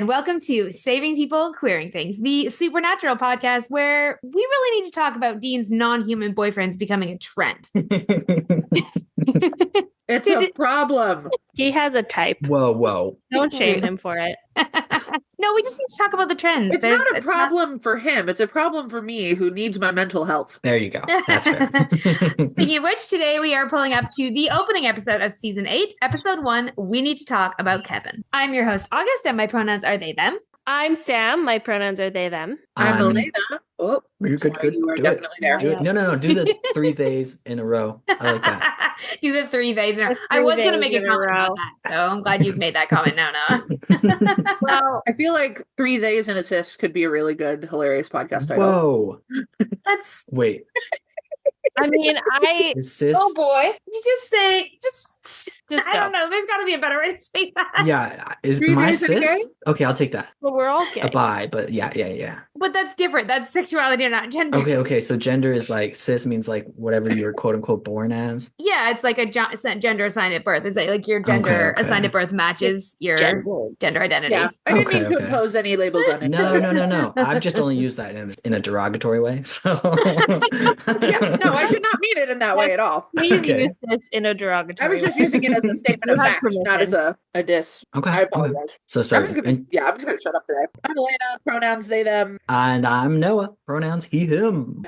and welcome to Saving People, Queering Things, the supernatural podcast where we really need to talk about Dean's non-human boyfriends becoming a trend. It's a problem. He has a type. Whoa. Don't shame him for it. No, we just need to talk about the trends. It's not a problem for him. It's a problem for me who needs my mental health. There you go. That's fair. Speaking of which, today we are pulling up to the opening episode of season 8, episode 1. We need to talk about Kevin. I'm your host, August, and my pronouns are they, them. I'm Sam. My pronouns are they, them. I'm Elena. Oh, you're good. you are Do definitely there. Do it. No. Do the 3 days in a row. I like that. Do the 3 days in a row. I was going to make a comment about that, so I'm glad you've made that comment now, Noah. Well, I feel like 3 days in a sis could be a really good, hilarious podcast title. Whoa. Wait. I mean, oh boy. You just say, I don't know. There's got to be a better way to say that. Yeah. Is 3 my days in a sis? gay? Okay, I'll take that. Well, we're all gay. A bi, but yeah. But that's different. That's sexuality, not gender. Okay. So gender is like cis means like whatever you're quote unquote born as. Yeah, it's like a gender assigned at birth. Is like your gender assigned at birth matches your gender identity. Yeah, I didn't mean to impose any labels on it. No. I've just only used that in a derogatory way. So yeah, no, I did not mean it in that way at all. Please use this in a derogatory. I was just using it as a statement of fact, not as a diss. Okay. I apologize. Okay. So sorry. I'm just gonna shut up today. I'm Elena, pronouns they, them. And I'm Noah, pronouns he, him.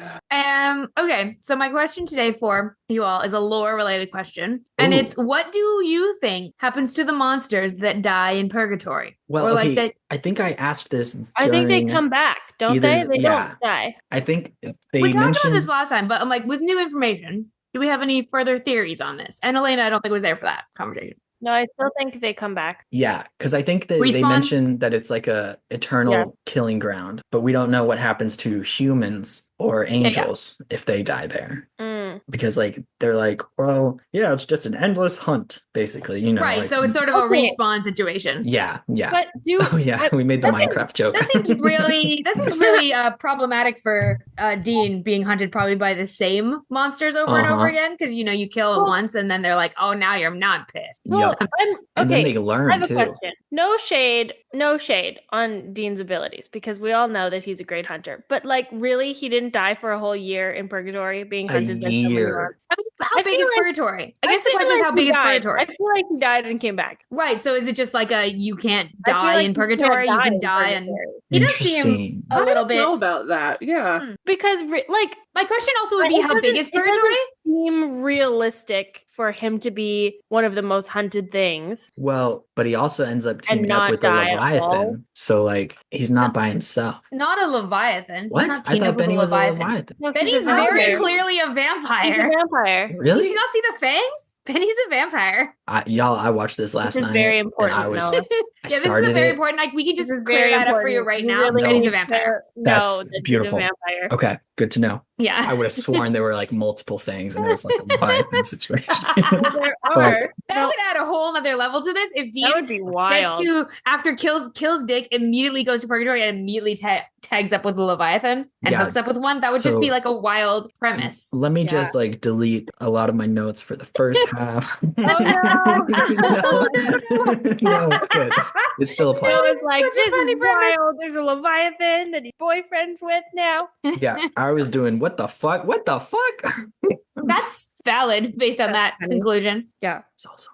Okay, so my question today for you all is a lore-related question. And it's, what do you think happens to the monsters that die in purgatory? Well, or okay, like I think I asked this I think they come back, don't they? They don't die. I think we talked about this last time, but I'm like, with new information, do we have any further theories on this? And Elena, I don't think was there for that conversation. No, I still think they come back. Yeah, because I think that they mentioned that it's like a eternal killing ground, but we don't know what happens to humans or angels if they die there. Because like they're like, well, yeah, it's just an endless hunt, basically, you know. Right, like, so it's sort of a respawn situation. Yeah. But we made the Minecraft joke. That seems really problematic for Dean being hunted probably by the same monsters over and over again, because you kill it once and then they're like, oh, now you're not pissed. Well, and then they learn I have too. A question. No shade on Dean's abilities, because we all know that he's a great hunter. But like, really, he didn't die for a whole year in purgatory being hunted by somebody else. I mean, how big is purgatory? I guess the question is, how big is purgatory? I feel like he died and came back. Right. So is it just like you can't die in purgatory? You can die and he does seem a little bit. I don't know about that. Yeah. Because my question also would be, how big is purgatory? It doesn't seem realistic for him to be one of the most hunted things. Well, but he also ends up teaming up with a Leviathan. So like he's not by himself. Not a Leviathan. What? I thought Benny was a Leviathan. No, Benny's very clearly a vampire. He's a vampire. Really? Did you not see the fangs? Benny's a vampire. I watched this last night. Very important. This is very important. Like, we can just clear that up for you right now. Benny's a vampire. That's beautiful. Okay, good to know. Yeah. I would have sworn there were like multiple things and it was like a Leviathan situation. There are. That would add a whole other level to this. If Dean that would be wild. After kills Dick, immediately goes to purgatory and immediately tags up with the Leviathan and hooks up with one. That would just be like a wild premise. Let me just like delete a lot of my notes for the first half. Oh no. No, it's good. It still applies. It's like, this is wild. There's a Leviathan that he's boyfriends with now. Yeah, I was doing what the fuck? What the fuck? That's valid based on that conclusion. Yeah. It's also.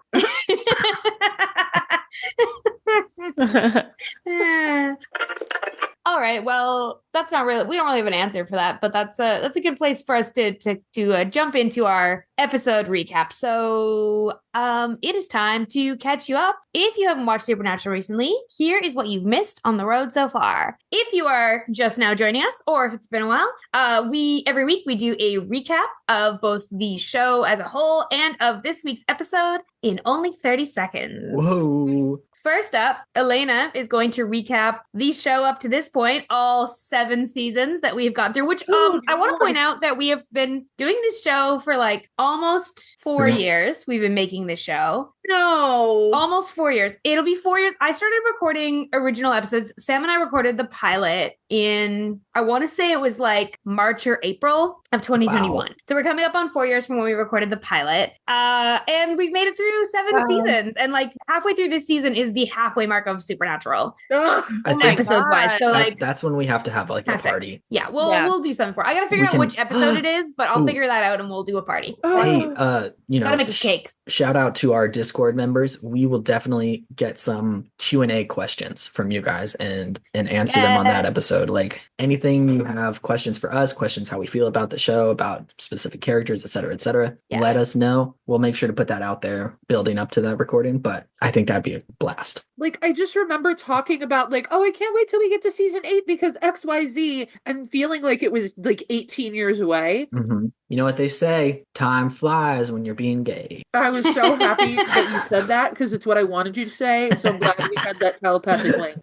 All right. Well, that's not really. We don't really have an answer for that, but that's a good place for us to jump into our episode recap. So, it is time to catch you up. If you haven't watched Supernatural recently, here is what you've missed on the road so far. If you are just now joining us, or if it's been a while, every week we do a recap of both the show as a whole and of this week's episode in only 30 seconds. Whoa. First up, Elena is going to recap the show up to this point, all 7 seasons that we've gone through, which I want to point out that we have been doing this show for like almost 4 years. We've been making this show. No. Almost 4 years. It'll be 4 years. I started recording original episodes. Sam and I recorded the pilot in, I want to say it was like March or April of 2021. Wow. So we're coming up on 4 years from when we recorded the pilot. And we've made it through 7 seasons. And like halfway through this season is is the halfway mark of Supernatural. Ugh. I think Episodes wise. So that's when we have to have like a party. Yeah, we'll do something for it. I gotta figure out which episode it is, but I'll figure that out and we'll do a party. Hey, gotta make a cake. Shout out to our Discord members. We will definitely get some Q&A questions from you guys and answer them on that episode. Like anything you have questions for us, questions how we feel about the show, about specific characters, et cetera, let us know. We'll make sure to put that out there building up to that recording, but I think that'd be a blast. Like, I just remember talking about, like, oh, I can't wait till we get to season 8 because XYZ, and feeling like it was, like, 18 years away. Mm-hmm. You know what they say? Time flies when you're being gay. I was so happy that you said that because it's what I wanted you to say. So I'm glad we had that telepathic link.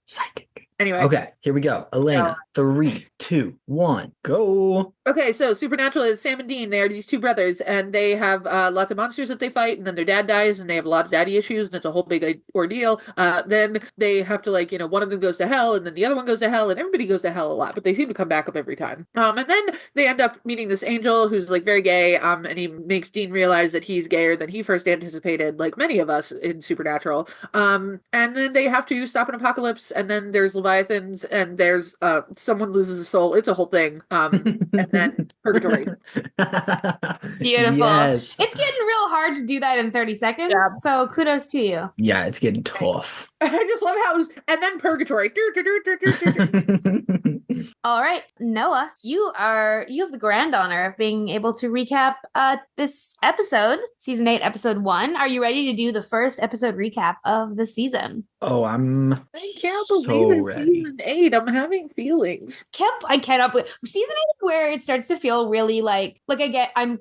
Psychic. Anyway. Okay, here we go. Elena, 3, 2, 1, go. Okay, so Supernatural is Sam and Dean. They are these two brothers, and they have lots of monsters that they fight, and then their dad dies, and they have a lot of daddy issues, and it's a whole big ordeal. Then they have to, like, one of them goes to hell, and then the other one goes to hell, and everybody goes to hell a lot, but they seem to come back up every time. And then they end up meeting this angel who's, like, very gay, and he makes Dean realize that he's gayer than he first anticipated, like many of us in Supernatural. And then they have to stop an apocalypse, and then there's Leviathans, and there's someone loses a soul. It's a whole thing. And then Purgatory. Beautiful. Yes. It's getting real hard to do that in 30 seconds. Yeah. So kudos to you. Yeah, it's getting tough. I just love how it was, and then Purgatory. All right, Noah, you have the grand honor of being able to recap this episode, season 8, episode 1. Are you ready to do the first episode recap of the season? Oh, I can't believe it's season 8. I'm having feelings. I cannot believe season 8 is where it starts to feel really like I'm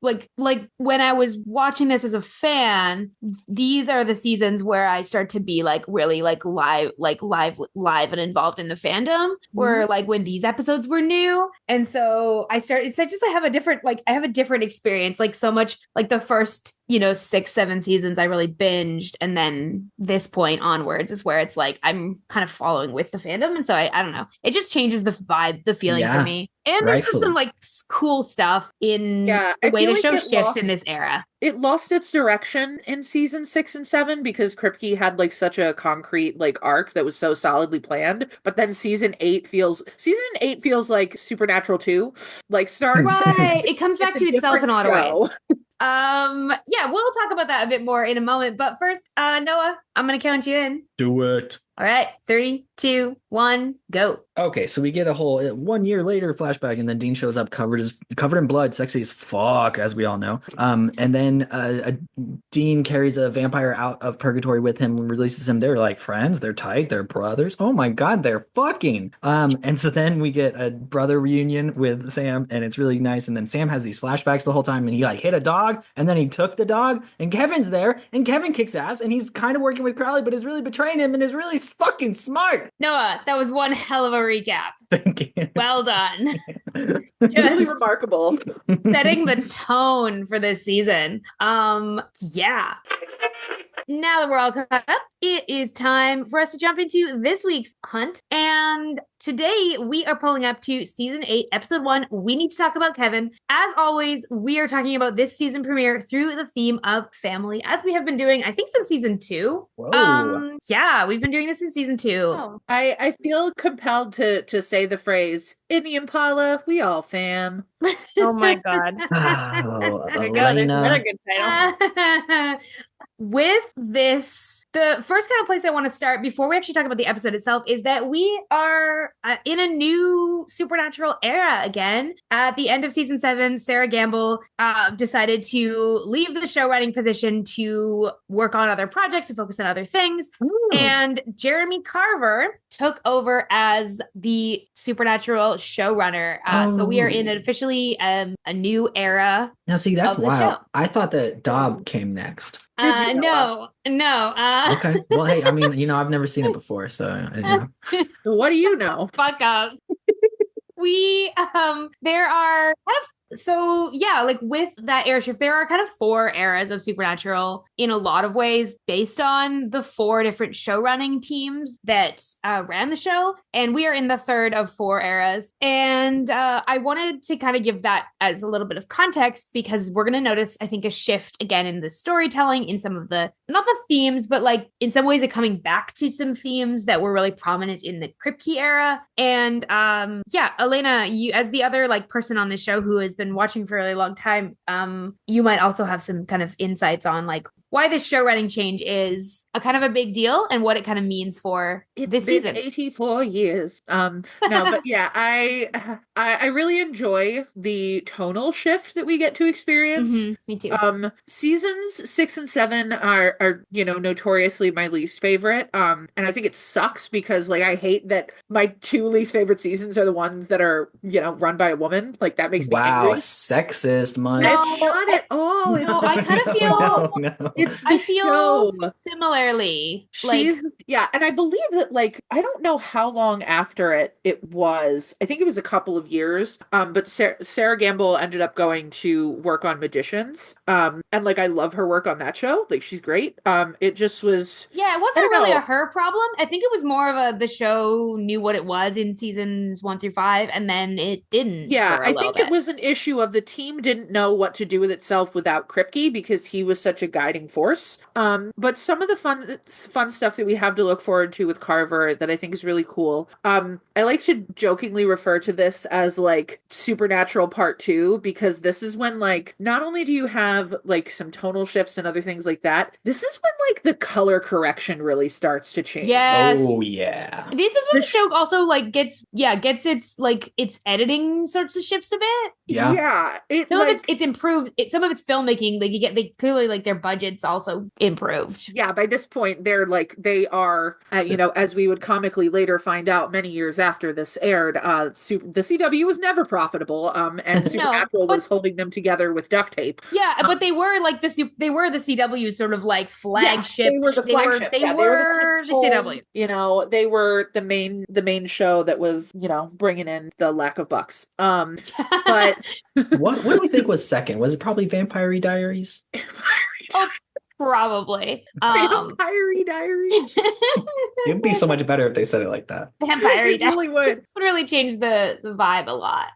like when I was watching this as a fan, these are the seasons where I start to be like really like live and involved in the fandom. Where like when these episodes were new, and so I have a different experience. Like so much like the first 6-7 seasons I really binged, and then this point onwards is where it's like I'm kind of following with the fandom, and so I don't know, it just changes the vibe, the feeling for me. And there's just some like cool stuff in the way the show shifts in this era. It lost its direction in season 6 and 7 because Kripke had like such a concrete like arc that was so solidly planned, but then season 8 feels like Supernatural 2, like starts. Right, it comes back to itself in a lot of ways. We'll talk about that a bit more in a moment, but first, Noah, I'm gonna count you in. Do it. All right, 3, 2, 1, go. Okay, so we get a whole 1 year later flashback, and then Dean shows up covered in blood, sexy as fuck, as we all know. And then Dean carries a vampire out of purgatory with him and releases him. They're like friends, they're tight, they're brothers. Oh my god, they're fucking. And so then we get a brother reunion with Sam, and it's really nice. And then Sam has these flashbacks the whole time, and he like hit a dog, and then he took the dog, and Kevin's there, and Kevin kicks ass, and he's kind of working with Crowley, but is really betraying him, and is really fucking smart. Noah, that was one hell of a recap. Thank you. Well done. Really remarkable. Setting the tone for this season. Yeah. Now that we're all caught up, it is time for us to jump into this week's hunt. And today we are pulling up to season 8, episode 1. We need to talk about Kevin. As always, we are talking about this season premiere through the theme of family, as we have been doing, I think, since season 2. Whoa. We've been doing this in season 2. Oh. I feel compelled to say the phrase, in the Impala, we all fam. Oh my god. Oh, There you go. There's another good title. With this, the first kind of place I want to start before we actually talk about the episode itself is that we are in a new Supernatural era again. At the end of season 7, Sarah Gamble decided to leave the show writing position to work on other projects and focus on other things. Ooh. And Jeremy Carver took over as the Supernatural showrunner. So we are in officially a new era. Now, see, that's wild. I thought that Dobb came next. No. Okay. Well, hey, I mean, I've never seen it before, so. What do you know? Fuck up. There are kind of So yeah, like with that era shift, there are kind of 4 eras of Supernatural in a lot of ways based on the 4 different show running teams that ran the show. And we are in the 3rd of 4 eras. And I wanted to kind of give that as a little bit of context because we're going to notice, I think, a shift again in the storytelling, in some of the, not the themes, but like in some ways, it coming back to some themes that were really prominent in the Kripke era. And yeah, Elena, you as the other like person on the show who has been watching for a really long time, you might also have some kind of insights on like why this show running change is a kind of a big deal and what it kind of means for this season. 84 years. No, but yeah, I really enjoy the tonal shift that we get to experience. Me too. Seasons 6 and 7 are notoriously my least favorite. And I think it sucks because like I hate that my 2 least favorite seasons are the ones that are run by a woman. Like that makes me angry. Sexist, Mike. No, it's not at all. No, I kind of feel no. I feel similarly. She's and I believe that like I don't know how long after it was. I think it was a couple of years. But Sarah Gamble ended up going to work on Magicians. And like I love her work on that show. Like she's great. It just was it wasn't really a her problem. I think it was more of the show knew what it was in seasons 1 through 5, and then it didn't. Yeah, I think it was an issue of the team didn't know what to do with itself without Kripke because he was such a guiding force. But some of the fun stuff that we have to look forward to with Carver that I think is really cool. I like to jokingly refer to this as like Supernatural Part 2 because this is when like not only do you have like some tonal shifts and other things like that, this is when like the color correction really starts to change. Yes. Oh yeah. This is when the show also like gets its like its editing sorts of shifts a bit. Yeah. Some of it's improved. Some of its filmmaking, like they clearly like their budgets also improved. Yeah, by this point they are as we would comically later find out many years after this aired, the CW was never profitable, and Supernatural was holding them together with duct tape. Yeah, but they were like the CW sort of like flagship. They were the flagship. They were the CW. They were the main show that was bringing in the lack of bucks. But what do we think was second? Was it probably Vampire Diaries? Oh, probably. Vampire Diaries. It'd be so much better if they said it like that. Vampire Diaries. It really would really change the vibe a lot.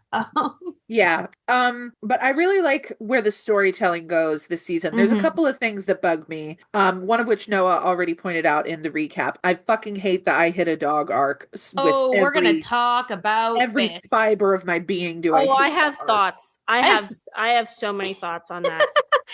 Yeah. But I really like where the storytelling goes this season. There's a couple of things that bug me. One of which Noah already pointed out in the recap. I fucking hate the I hit a dog arc. We're gonna talk about every fiber of my being. I have thoughts. I have so many thoughts on that.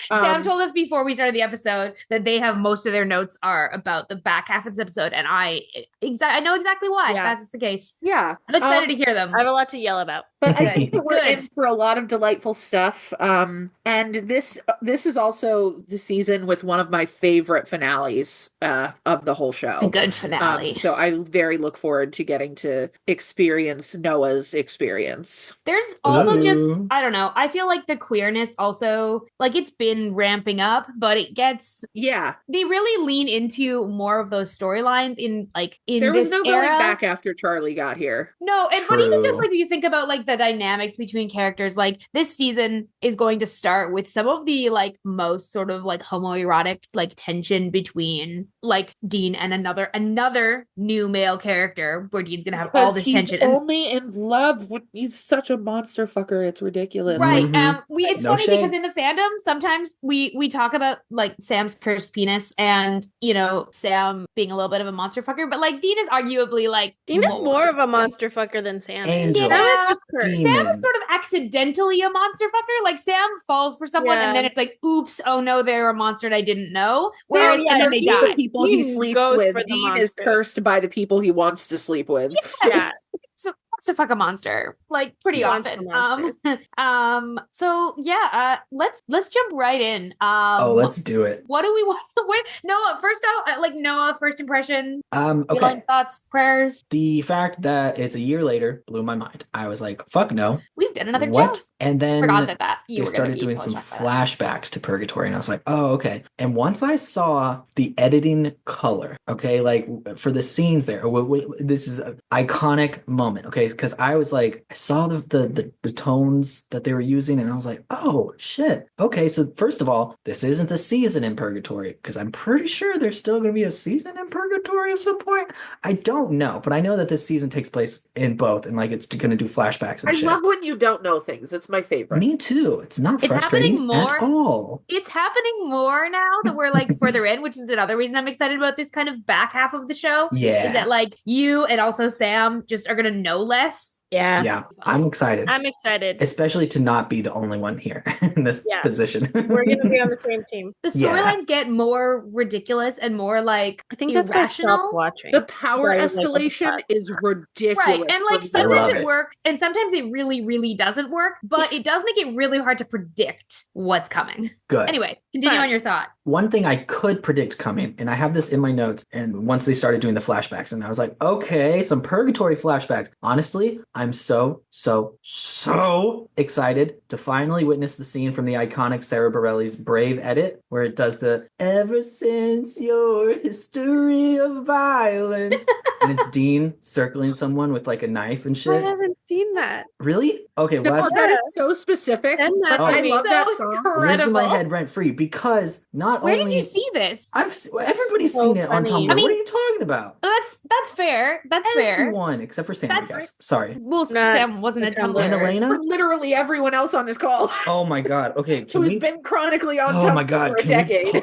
Sam told us before we started the episode that they have most of their notes are about the back half of this episode, and I know exactly why. Yeah. That's the case. Yeah, I'm excited to hear them. I have a lot to yell about. But I think that we're in for a lot of delightful stuff. And this is also the season with one of my favorite finales of the whole show. It's a good finale. So I very look forward to getting to experience Noah's experience. There's also just, I don't know, I feel like the queerness also, like it's been ramping up, but it gets, they really lean into more of those storylines in there was no era. Going back after Charlie got here. No, and but even just like you think about like the dynamics between characters, like this season is going to start with some of the like most sort of like homoerotic like tension between like Dean and another new male character where Dean's gonna have all this tension. Only in love with he's such a monster fucker. It's ridiculous. Right. It's funny because in the fandom sometimes we talk about like Sam's cursed penis and Sam being a little bit of a monster fucker, but like Dean is arguably like Dean is more of a monster fucker than Sam. Angel. Sam is sort of accidentally a monster fucker. Like Sam falls for someone and then it's like, oops, oh no, they're a monster and I didn't know. Whereas and then they die. The people he sleeps with. Dean is cursed by the people he wants to sleep with. Yeah. To fuck a monster like pretty often. So let's jump right in. Let's do it. What do we want? Noah, first out, Noah, first impressions. Okay. Feelings, thoughts, prayers. The fact that it's a year later blew my mind. I was like, fuck no. We've done another what? Joke. And then forgot that they started doing some flashbacks to Purgatory, and I was like, oh, okay. And once I saw the editing color, okay, like for the scenes there, this is an iconic moment, okay? because I was like, I saw the tones that they were using, and I was like, oh shit. Okay, so first of all, this isn't the season in Purgatory, because I'm pretty sure there's still going to be a season in Purgatory at some point. I don't know, but I know that this season takes place in both, and like it's going to do flashbacks and I shit. love when you don't know things. It's my favorite. Me too. It's not frustrating at all. It's happening more now that we're like further in, which is another reason I'm excited about this kind of back half of the show. Yeah. Is that like you and also Sam just are going to know less. Yeah, I'm excited. I'm excited. Especially to not be the only one here in this position. We're going to be on the same team. The storylines get more ridiculous and more like I think that's irrational. Why I stopped watching. The power escalation is ridiculous. Right. And like sometimes it works and sometimes it really, really doesn't work, but it does make it really hard to predict what's coming. Good. Anyway, continue on your thought. One thing I could predict coming, and I have this in my notes, and once they started doing the flashbacks, and I was like, okay, some Purgatory flashbacks. Honestly, I'm so excited to finally witness the scene from the iconic Sarah Bareilles Brave edit, where it does the ever since your history of violence. And it's Dean circling someone with like a knife and shit. I haven't seen that. Really? Okay, well, that is so specific. I love that song. Lives in my head rent free because not Where only... did you see this? Everybody's seen it on Tumblr. What are you talking about? That's fair. That's fair. Everyone except for Sam, I guess. Sorry. Well, Sam wasn't a Tumblr. And Elena? For literally everyone else on this call. Oh my god. Okay. Who's been chronically on Tumblr for a decade.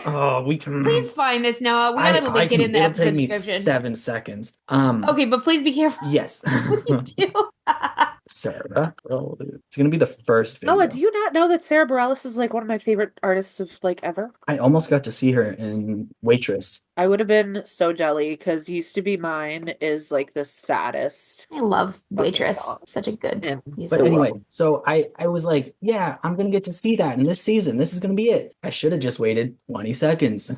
We can... Please find this, Noah. We gotta link it in the episode description. It'll take me 7 seconds. Okay, but please be careful. Yes. What do you do? Sarah. Oh, it's gonna be the first video. Noah, do you not know that Sarah Bareilles is like one of my favorite artists of like ever? I almost got to see her in Waitress. I would have been so jelly because Used to Be Mine is like the saddest. I love Waitress. Such a good music. But anyway, so I was like, yeah, I'm gonna get to see that in this season. This is gonna be it. I should have just waited 20 seconds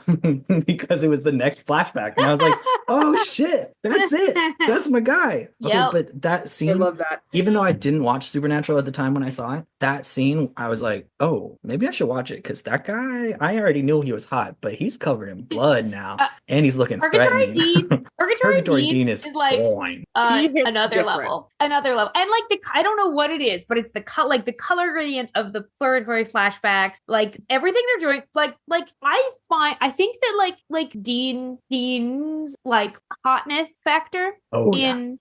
because it was the next flashback. And I was like, oh shit, that's it. That's my guy. Okay, but that scene, I love that. Even though I didn't watch Supernatural at the time when I saw it, that scene, I was like, oh, maybe I should watch it because that guy, I already knew he was hot, but he's covered in blood now. And he's looking Purgatory threatening. Purgatory Dean is like another level. And like I don't know what it is, but it's the color gradients of the Purgatory flashbacks, like everything they're doing. Like I think that like Dean's like hotness factor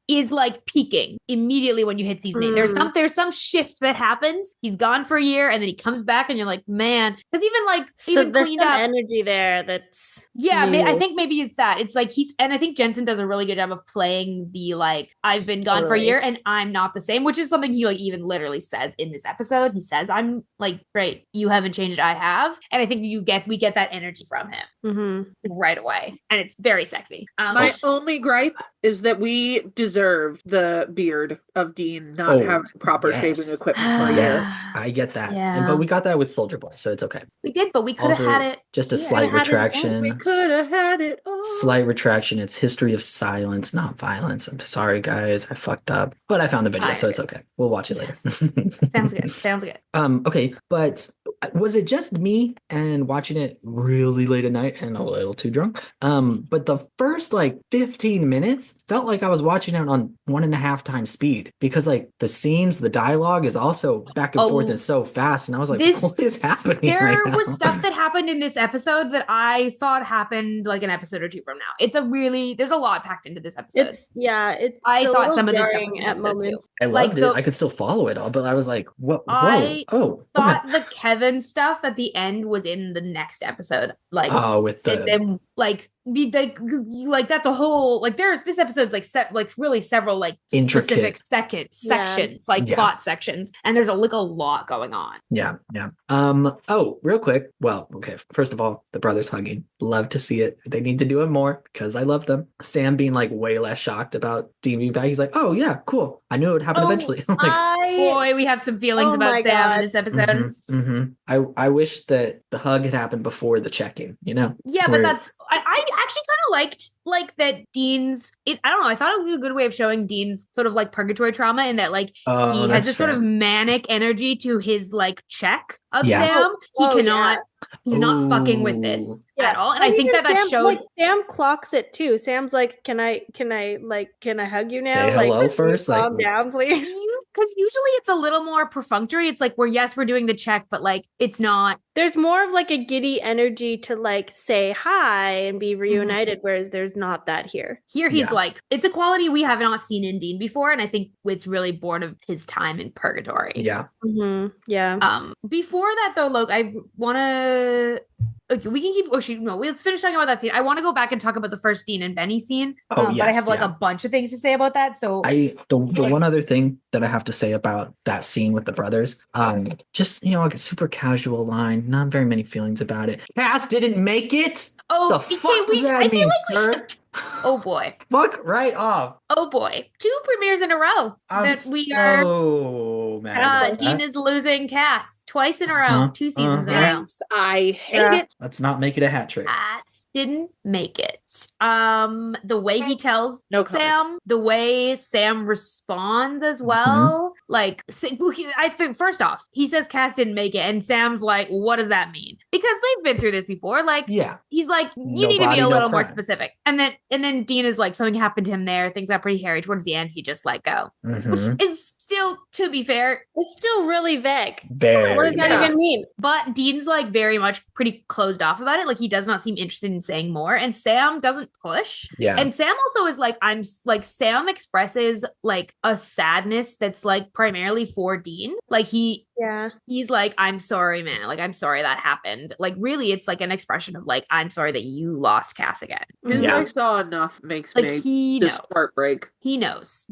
is like peaking immediately when you hit season 8. There's some shift that happens. He's gone for a year and then he comes back and you're like, man, because even there's cleaned some up energy there that's I think maybe it's that. It's like and I think Jensen does a really good job of playing the like I've been gone for a year and I'm not the same, which is something he like even literally says in this episode. He says, I'm like, great, you haven't changed, I have. And I think we get that energy from him right away. And it's very sexy. My only gripe is that we deserve the beard of Dean not having proper shaving equipment for a year. Yes, I get that. Yeah. But we got that with Soldier Boy, so it's okay. We did, but we could have had it. Just a slight retraction. We could have had it all. Slight retraction. It's history of silence, not violence. I'm sorry, guys. I fucked up. But I found the video, so it's okay. We'll watch it later. Sounds good. Okay, but was it just me and watching it really late at night and a little too drunk? But the first like 15 minutes felt like I was watching it on 1.5 times speed because like the scenes, the dialogue is also back and forth and so fast. And I was like, what is happening? There was stuff that happened in this episode that I thought happened like an episode or two from now. There's a lot packed into this episode. I thought some of this at moments. I loved it. I could still follow it all, but I was like, whoa. I thought the Kevin stuff at the end was in the next episode. Like, with the that's a whole like there's this episode's like really several like intricate specific sections plot sections, and there's a lot going on. Real quick, well, okay, first of all, the brothers hugging, love to see it. They need to do it more because I love them. Sam being like way less shocked about Dean being back. He's like, oh yeah, cool, I knew it would happen eventually. Boy, we have some feelings about Sam in this episode. I wish that the hug had happened before the checking, but that's I actually kind of liked that Dean's. I don't know. I thought it was a good way of showing Dean's sort of like purgatory trauma, in that like he has this sort of manic energy to his like check of Sam. He cannot. He's not fucking with this at all, and I think that Sam, showed. Like, Sam clocks it too. Sam's like, "Can I hug you now? Say hello like, first. Calm down, please." Because usually it's a little more perfunctory. It's like, we're doing the check, but like it's not. There's more of like a giddy energy to like say hi and be reunited, whereas there's not that here. Here he's like, it's a quality we have not seen in Dean before, and I think it's really born of his time in purgatory. Yeah. Yeah. Before that though, Logan, I want to. Okay, we can keep. Actually, no. Let's finish talking about that scene. I want to go back and talk about the first Dean and Benny scene. But I have like a bunch of things to say about that. So the one other thing that I have to say about that scene with the brothers, just like a super casual line, not very many feelings about it. Cass didn't make it. Oh, the fuck does that mean, sir? Oh boy. Fuck right off. Oh boy. 2 premieres in a row that we are mad. Dean is losing Cass twice in a row, 2 seasons in a row. I hate it. Let's not make it a hat trick. Cass didn't make it. The way he tells Sam, the way Sam responds as well. Like, I think first off, he says Cass didn't make it, and Sam's like, what does that mean? Because they've been through this before. Like, he's like, you need to be a little more specific. And then Dean is like, something happened to him there. Things got pretty hairy. Towards the end, he just let go. Which is still, to be fair, it's still really vague. Very what does that even mean? But Dean's like very much pretty closed off about it. Like, he does not seem interested in saying more, and Sam doesn't push. And Sam also is like, Sam expresses like a sadness that's like primarily for Dean. Like he's like, I'm sorry, man. Like, I'm sorry that happened. Like, really, it's like an expression of like, I'm sorry that you lost Cass again. Because I saw enough makes like, me he just knows. heartbreak. He knows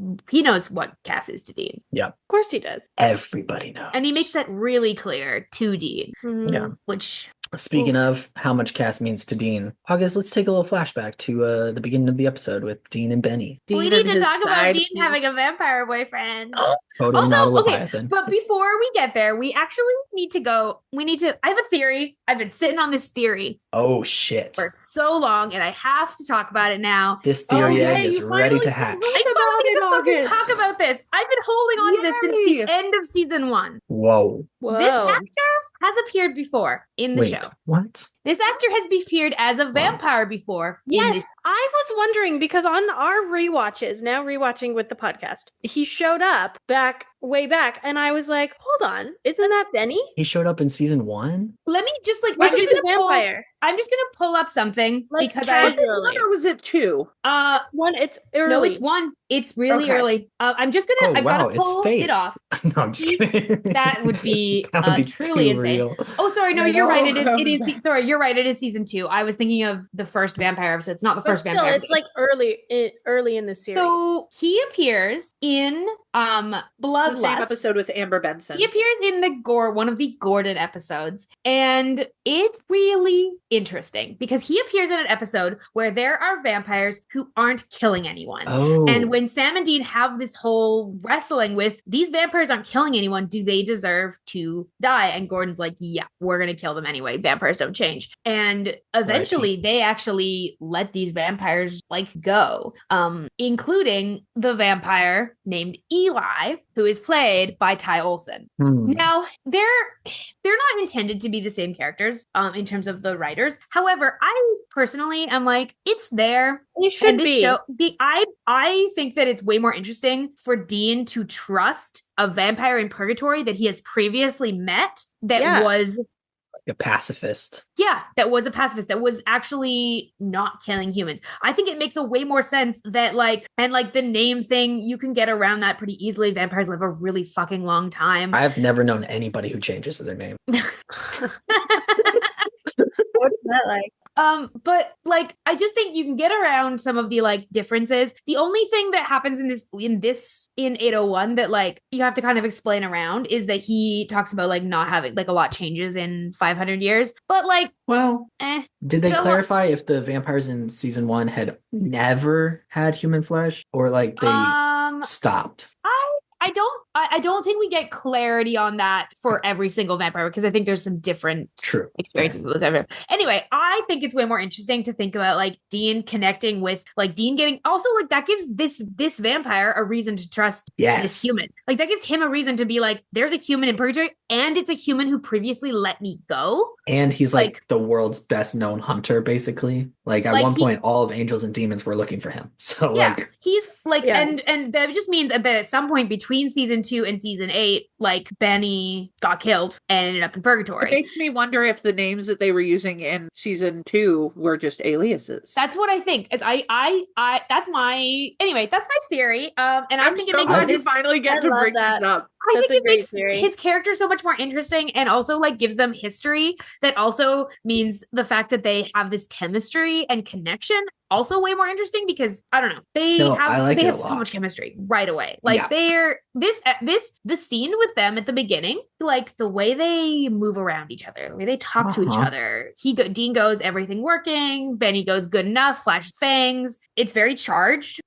what Cass is to Dean. Yeah. Of course he does. Everybody knows. And he makes that really clear to Dean. Yeah. Which... Speaking of how much Cass means to Dean, August, let's take a little flashback to the beginning of the episode with Dean and Benny. We need to talk about Dean having a vampire boyfriend. Totally not a Leviathan. But before we get there, we actually need to I have a theory. I've been sitting on this theory. Oh, shit. For so long, and I have to talk about it now. This theory is ready to hatch. I finally talk about this. I've been holding on to this since the end of season 1. Whoa. This actor has appeared before in the show. What? This actor has appeared as a vampire before. Yes, I was wondering because on our rewatches, now rewatching with the podcast, he showed up way back, and I was like, hold on, isn't that Benny? He showed up in season 1? Let me just like, I'm just gonna pull up something because was it 1 or was it 2? 1. It's early. No, it's 1. It's really early. I'm just gonna. I gotta pull it off. No, I'm just kidding. That would be, truly insane. Real. Oh, sorry. No, you're right. It is. Sorry, you're right. It is season 2. I was thinking of the first vampire episode. It's not the first vampire. It's like early in the series. So he appears in Bloodlust. It's the same episode with Amber Benson. He appears in one of the Gordon episodes, and it's really interesting because he appears in an episode where there are vampires who aren't killing anyone. Oh. And when Sam and Dean have this whole wrestling with these vampires aren't killing anyone, do they deserve to die? And Gordon's like, yeah, we're gonna kill them anyway. Vampires don't change. And eventually they actually let these vampires like go, including the vampire named Eli, who is played by Ty Olsson. Now, they're not intended to be the same characters in terms of the writers. However, I personally am like, it's there. It should be. I think that it's way more interesting for Dean to trust a vampire in purgatory that he has previously met that was a pacifist. Yeah, that was a pacifist that was actually not killing humans. I think it makes a way more sense that the name thing, you can get around that pretty easily. Vampires live a really fucking long time. I have never known anybody who changes their name. What's that like? But like, I just think you can get around some of the like differences. The only thing that happens in 801 that like you have to kind of explain around is that he talks about like not having like a lot changes in 500 years. But like, did they clarify if the vampires in season 1 had never had human flesh or like they stopped? I don't think we get clarity on that for every single vampire because I think there's some different experiences with those. Anyway, I think it's way more interesting to think about like Dean connecting with like Dean getting also like that gives this vampire a reason to trust this human. Like that gives him a reason to be like, there's a human in purgatory and it's a human who previously let me go. And he's like the world's best known hunter, basically. Like at one point, all of angels and demons were looking for him. So like he's like, and that just means that at some point between season 2 and season 8, like Benny got killed and ended up in purgatory. It makes me wonder if the names that they were using in season 2 were just aliases. That's what I think. Is that's my theory. And I'm think so it makes glad you finally get to bring this up. I think it makes his character so much more interesting and also like gives them history that also means the fact that they have this chemistry and connection also way more interesting because I don't know. They have so much chemistry right away. Like they're the scene with them at the beginning, like the way they move around each other, the way they talk to each other. Dean goes, everything working. Benny goes, good enough, flashes fangs. It's very charged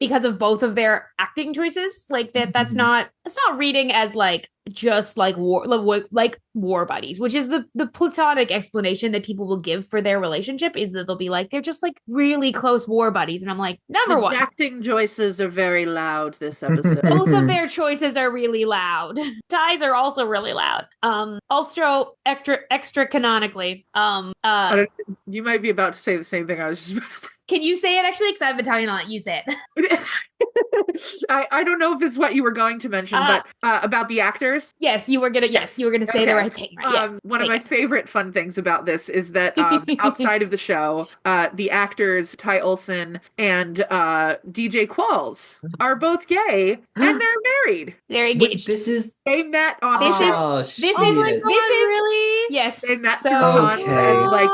because of both of their acting choices. Like that's not reading as like just like war buddies, which is the platonic explanation that people will give for their relationship is that they'll be like they're just like really close war buddies, and I'm like number one, acting choices are very loud this episode. Both of their choices are really loud. Ties are also really loud. Also extra canonically. You might be about to say the same thing I was just about to say. Can you say it actually? Because I have Italian on it. You say it. I don't know if it's what you were going to mention, but about the actors. Yes, you were gonna say the right thing. Right? Yes, one of my favorite fun things about this is that outside of the show, the actors Ty Olsson and DJ Qualls are both gay and they're married. They're engaged. Wait, they met on this is really yes. They met through cons and like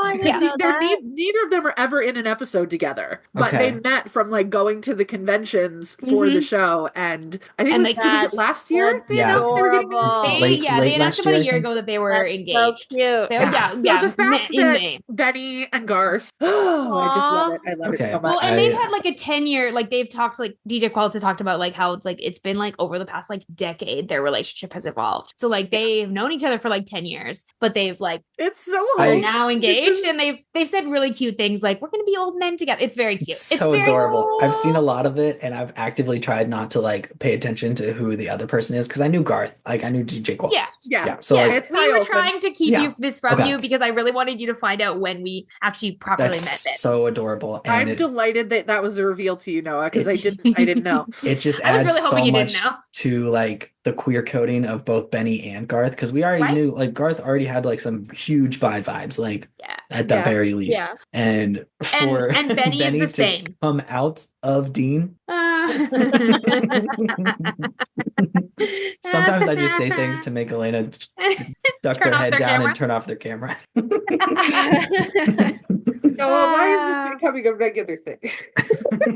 neither of them are ever in an episode together, but they met from like going to the conventions for the show, and I think it was last year they announced they were getting married. They announced about a year ago that they were engaged. So cute. So the fact that Benny and Garth, I just love it. I love it so much. Well, and they've had like a 10-year, like they've talked, like DJ Qualls has talked about like how like it's been like over the past like decade their relationship has evolved. So like they've known each other for like 10 years, but they've like are now engaged, and they've said really cute things like we're gonna be old men together. It's very cute. It's so adorable. I've seen a lot of it, and I've actively tried not to like pay attention to who the other person is because I knew Garth, like I knew DJ Qualls. Yeah. So like, we were trying to keep this from you because I really wanted you to find out when we actually properly met. That's so adorable. And I'm delighted that was a reveal to you, Noah, because I didn't know. It just adds so much to like the queer coding of both Benny and Garth because we already knew like Garth already had like some huge bi vibes like at the very least, and for and Benny is the same. Come out of Dean. Sometimes I just say things to make Elena duck their head down and turn off their camera. Noah, why is this becoming a regular thing?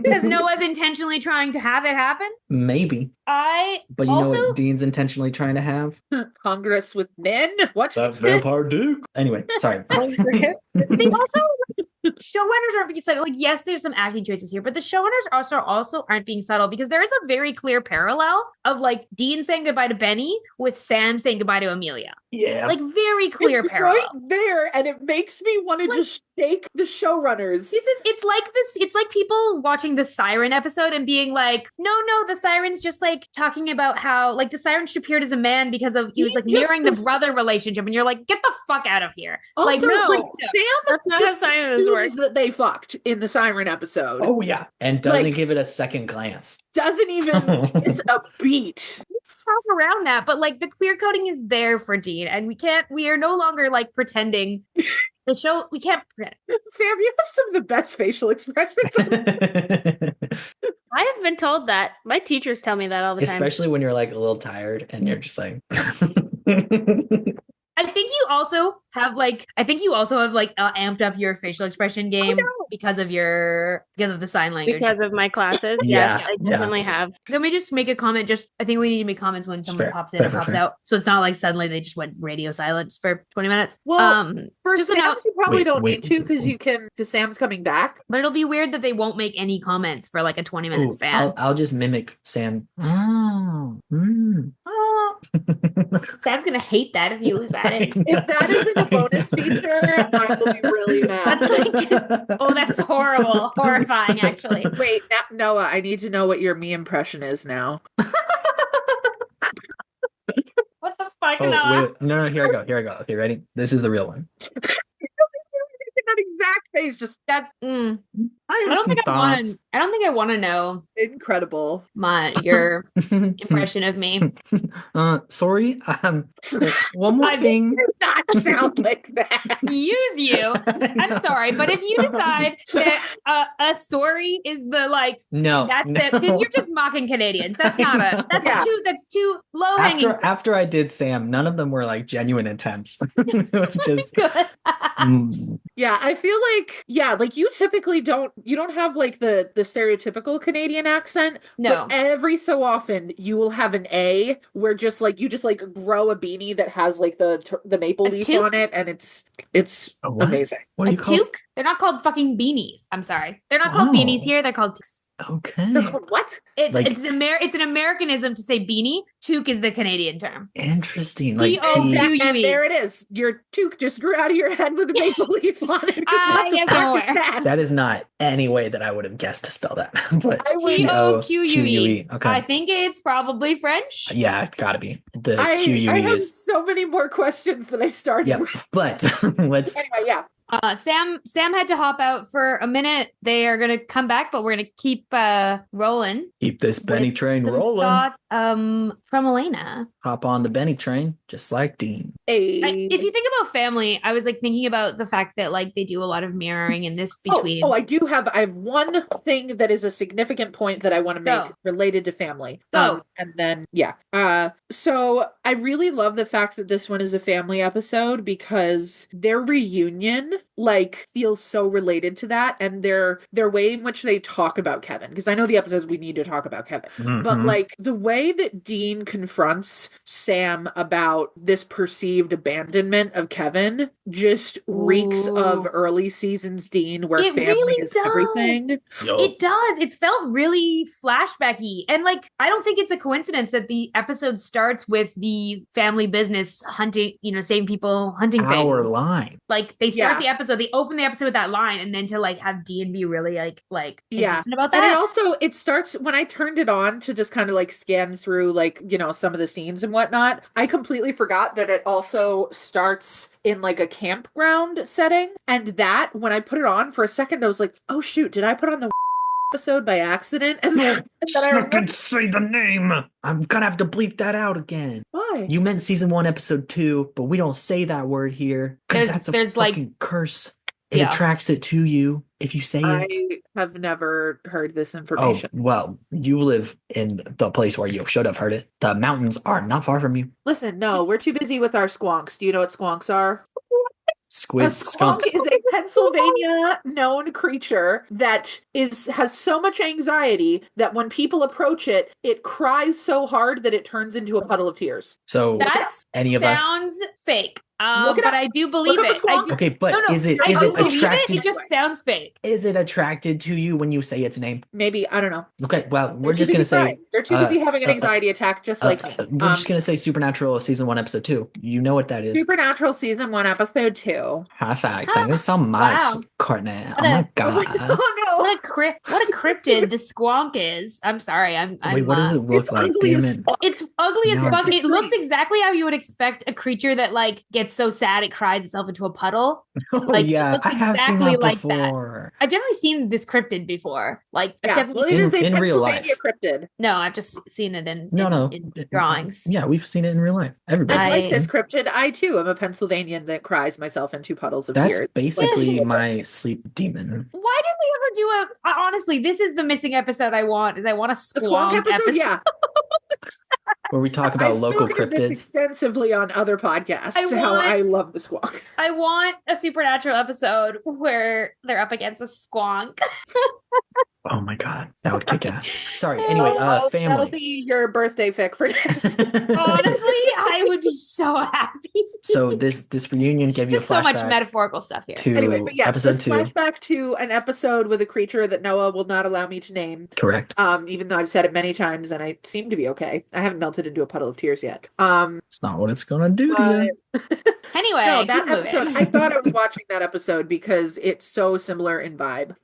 Because Noah's intentionally trying to have it happen? Maybe. But you know what Dean's intentionally trying to have? Congress with men? What? That vampire duke. Anyway, sorry. They also showrunners aren't being subtle. Like, yes, there's some acting choices here, but the showrunners also aren't being subtle because there is a very clear parallel of like Dean saying goodbye to Benny with Sam saying goodbye to Amelia. Yeah. Like very parallel. Right there, and it makes me want to just shake the showrunners. It's like people watching the Siren episode and being like, no, the Siren's just like talking about how like the Siren appeared as a man because of he was like mirroring the brother relationship, and you're like, get the fuck out of here. Also, like, no, Sam, that's not how Sirens work. That they fucked in the Siren episode. Oh yeah, and doesn't give it a second glance. Doesn't even miss a beat. Talk around that, but like the queer coding is there for Dean, and we are no longer like pretending. The show, we can't pretend. Sam, you have some of the best facial expressions. I have been told that. My teachers tell me that all the time. Especially when you're like a little tired and you're just like I think you also have amped up your facial expression game because of the sign language. Because of my classes. Yes, I definitely have. Can we just make a comment? I think we need to make comments when someone pops in and pops out. So it's not like suddenly they just went radio silence for 20 minutes. Well, for Sam's, you probably don't need to because Sam's coming back. But it'll be weird that they won't make any comments for like a 20-minute span. I'll just mimic Sam. Sam's gonna hate that if you leave that in. If that isn't a bonus feature, I will be really mad. That's horrible. Horrifying, actually. Wait, Noah, I need to know what your me impression is now. What the fuck, Noah? Wait, no, here I go. Okay, ready? This is the real one. That exact face, just that's. I don't think I want to know. Incredible. Your impression of me. Sorry. One more thing. Does not sound like that. Use you. I'm sorry, but if you decide that a sorry is the then you're just mocking Canadians. That's too low hanging. After I did Sam, none of them were like genuine attempts. It was just good. Yeah, I feel like you typically don't have like the stereotypical Canadian accent. No. But every so often you will have an A where you just grow a beanie that has like the maple leaf on it, and it's amazing. What do you call toque? They're not called fucking beanies. I'm sorry. They're not called beanies here. They're called toques. Okay. They're called what? It's an Americanism to say beanie. Toque is the Canadian term. Interesting. And there it is. Your toque just grew out of your head with a maple leaf on it. That is not any way that I would have guessed to spell that. But Toque. Okay. I think it's probably French. Yeah, it's got to be. The QUE I have so many more questions than I started. Yeah, but let's. Anyway, yeah. Sam had to hop out for a minute. They are gonna come back, but we're gonna keep rolling. Keep this Benny train rolling. Thought, from Elena. Hop on the Benny train, just like Dean. If you think about family, I was thinking about the fact that they do a lot of mirroring in this between. I have one thing that is a significant point that I want to make related to family. And then so I really love the fact that this one is a family episode because their reunion feels so related to that, and their way in which they talk about Kevin, because I know the episodes we need to talk about Kevin, but the way that Dean confronts Sam about this perceived abandonment of Kevin just reeks of early seasons Dean, where family really is everything. It does. It's felt really flashbacky, and I don't think it's a coincidence that the episode starts with the family business hunting, saving people, hunting things. Our line. They start the episode, they open the episode with that line, and then to have Dean be really insistent about that. And it starts when I turned it on to just kind of scan through some of the scenes and whatnot. I completely forgot that it also starts in a campground setting, and that when I put it on for a second, I was like, oh shoot, did I put on the episode by accident? And then I can say the name. I'm gonna have to bleep that out again. Why? You meant season 1, episode 2, but we don't say that word here because that's a fucking curse. It attracts it to you if you say it. I have never heard this information. Oh, well, you live in the place where you should have heard it. The mountains are not far from you. Listen, no, we're too busy with our squonks. Do you know what squonks are? Squid skunks. Is a Pennsylvania known creature that has so much anxiety that when people approach it, it cries so hard that it turns into a puddle of tears. So sounds fake. But I do believe it. Okay, but is it attracted? It just sounds fake. Is it attracted to you when you say its name? Maybe, I don't know. Okay, well, we're just gonna say they're too busy having an anxiety attack, just like me. We're just gonna say Supernatural season 1, episode 2. You know what that is? Supernatural season 1, episode 2. High five! Thank you so much, Courtney. Oh my god! Oh no! What a cryptid the squonk is. I'm sorry. Wait, what does it look like? Damn it! It's ugly as fuck. It looks exactly how you would expect a creature that gets so sad it cries itself into a puddle. Yeah, I have seen that before. I've definitely seen this cryptid before. It is a Pennsylvania cryptid. No, I've just seen it in drawings. Yeah, we've seen it in real life. Everybody. I like this cryptid. I too am a Pennsylvanian that cries myself into puddles of tears. That's basically my sleep demon. Why did we ever do honestly, this is the missing episode I want. I want a squonk episode. Yeah. where we talk about local cryptids. This extensively on other podcasts. I love the squonk. I want a Supernatural episode where they're up against a squonk. Oh my god, that would kick ass. Sorry. Anyway, family. That'll be your birthday fic for next. Honestly, I would be so happy. So this reunion gave just you a flashback. So much metaphorical stuff here. Anyway, but yes, episode 2. Flashback to an episode with a creature that Noah will not allow me to name. Correct. Even though I've said it many times and I seem to be okay. I haven't melted into a puddle of tears yet. It's not what it's gonna do to you. Anyway, no, that episode, I thought I was watching that episode because it's so similar in vibe.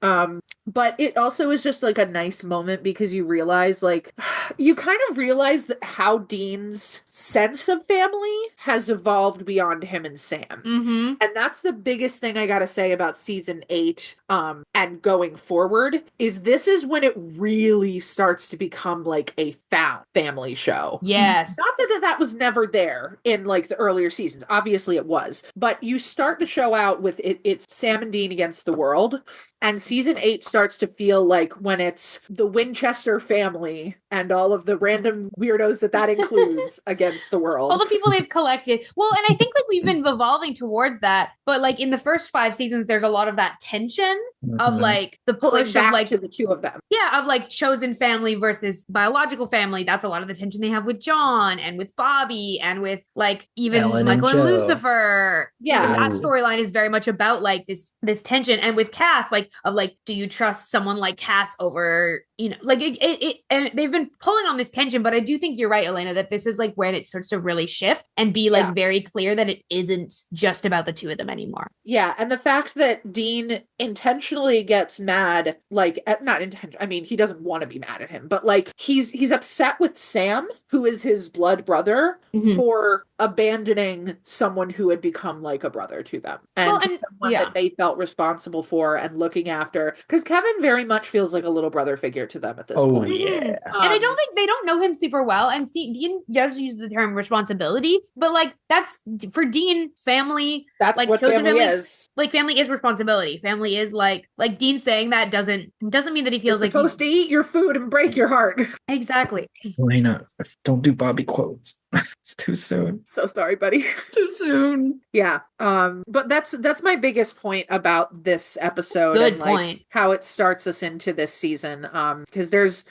But it also is just like a nice moment because you realize, like, you kind of realize that how Dean's sense of family has evolved beyond him and Sam. Mm-hmm. And that's the biggest thing I gotta say about season 8 and going forward is this is when it really starts to become like a found family show. Yes. Not that was never there in like the earlier seasons. Obviously it was. But you start the show out with it's Sam and Dean against the world. And season 8 starts to feel like when it's the Winchester family and all of the random weirdos that includes against the world. All the people they've collected. Well, and I think like we've been evolving towards that. But like in the first 5 seasons, there's a lot of that tension of like the push back of like to the two of them. Yeah, of like chosen family versus biological family. That's a lot of the tension they have with John and with Bobby and with like even Ellen Michael and Joe. Yeah. Lucifer. Even that storyline is very much about like this tension. And with Cass, like of like, do you trust someone like Cass over, you know, like it and they've been pulling on this tension, but I do think you're right, Elena, that this is like when it starts to really shift and be like very clear that it isn't just about the two of them anymore. Yeah, and the fact that Dean intentionally gets mad, like not intention. I mean, he doesn't want to be mad at him, but like he's upset with Sam, who is his blood brother, for abandoning someone who had become like a brother to them and someone that they felt responsible for and looking after. Because Kevin very much feels like a little brother figure to them at this point. Yeah. And I don't think they don't know him super well. And Dean does use the term responsibility, but like that's for Dean, family. That's like, what family is. Like family is responsibility. Family is like Dean saying that doesn't mean that he feels You're supposed to eat your food and break your heart. Exactly. Elena, don't do Bobby quotes. It's too soon. So sorry, buddy. Too soon. Yeah. But that's my biggest point about this episode. Good and like point. How it starts us into this season. Because there's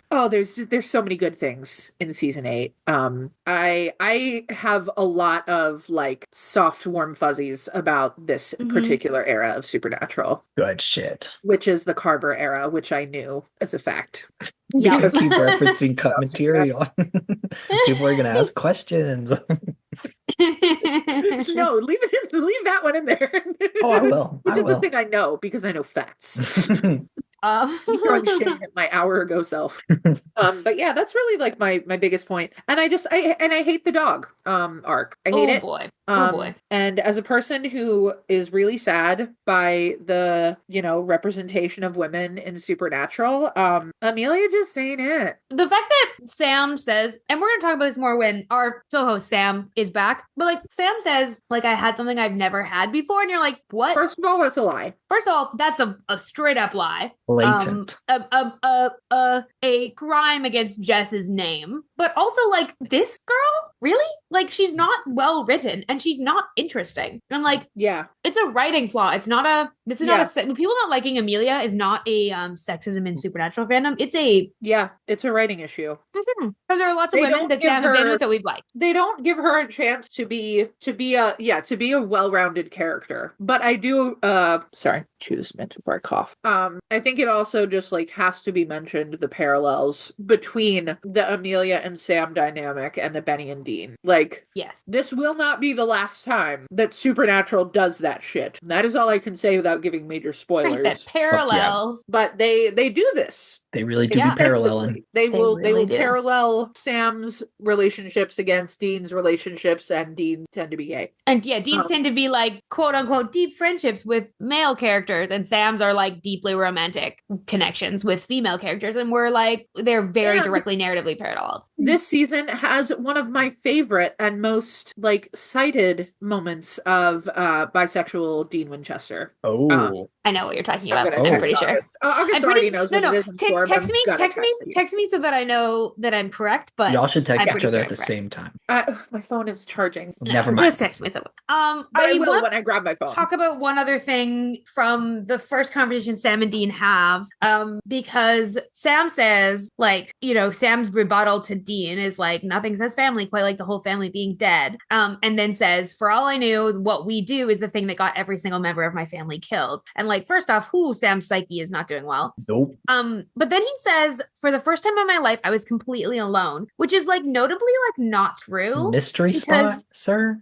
so many good things in season 8. I have a lot of like soft, warm fuzzies about this particular era of Supernatural. Good shit. Which is the Carver era, which I knew as a fact. Yeah. Because keep referencing cut material. People are gonna ask questions. No, leave that one in there. Oh, I will. Which is the thing I know because I know facts. Throwing shade at my hour ago self. But yeah, that's really like my biggest point. And I hate the dog arc. I hate it. Boy. And as a person who is really sad by the, representation of women in Supernatural, Amelia just ain't it. The fact that Sam says, and we're going to talk about this more when our co-host Sam is back, but like Sam says, like, I had something I've never had before. And you're like, what? First of all, that's a lie. First of all, that's a straight up lie. Blatant. A crime against Jess's name. But also, like, this girl? Really? Like, she's not well written and she's not interesting. And like, yeah, it's a writing flaw. It's not a, this is not a, people not liking Amelia is not a sexism in Supernatural fandom. It's a writing issue. Because there are lots of women that Sam have been with that we've liked. They don't give her a chance to be a well-rounded character. But I do, sorry, chew this mint before I cough. I think it also just like has to be mentioned the parallels between the Amelia and Sam dynamic and the Benny and Dean. Like, yes, this will not be the last time that Supernatural does that shit. And that is all I can say without giving major spoilers. That parallels. But they do this. They really do be paralleling. They will parallel Sam's relationships against Dean's relationships, and Dean tend to be gay. And yeah, Dean's tend to be like quote unquote deep friendships with male characters characters, and Sam's are like deeply romantic connections with female characters, and we're like they're very directly narratively parallel. This season has one of my favorite and most like cited moments of bisexual Dean Winchester. I know what you're talking about. I'm pretty sure. August already knows what it is. Text me so that I know that I'm correct. But y'all should text each other at the same time. My phone is charging. Never mind. Just text me. But I will when I grab my phone. Talk about one other thing from the first conversation Sam and Dean have, because Sam says, like, Sam's rebuttal to Dean is like, nothing says family quite like the whole family being dead. And then says, for all I knew, what we do is the thing that got every single member of my family killed. And like, first off, Sam's psyche is not doing well. Nope. But then he says, for the first time in my life, I was completely alone, which is like notably like not true. Mystery spot, sir?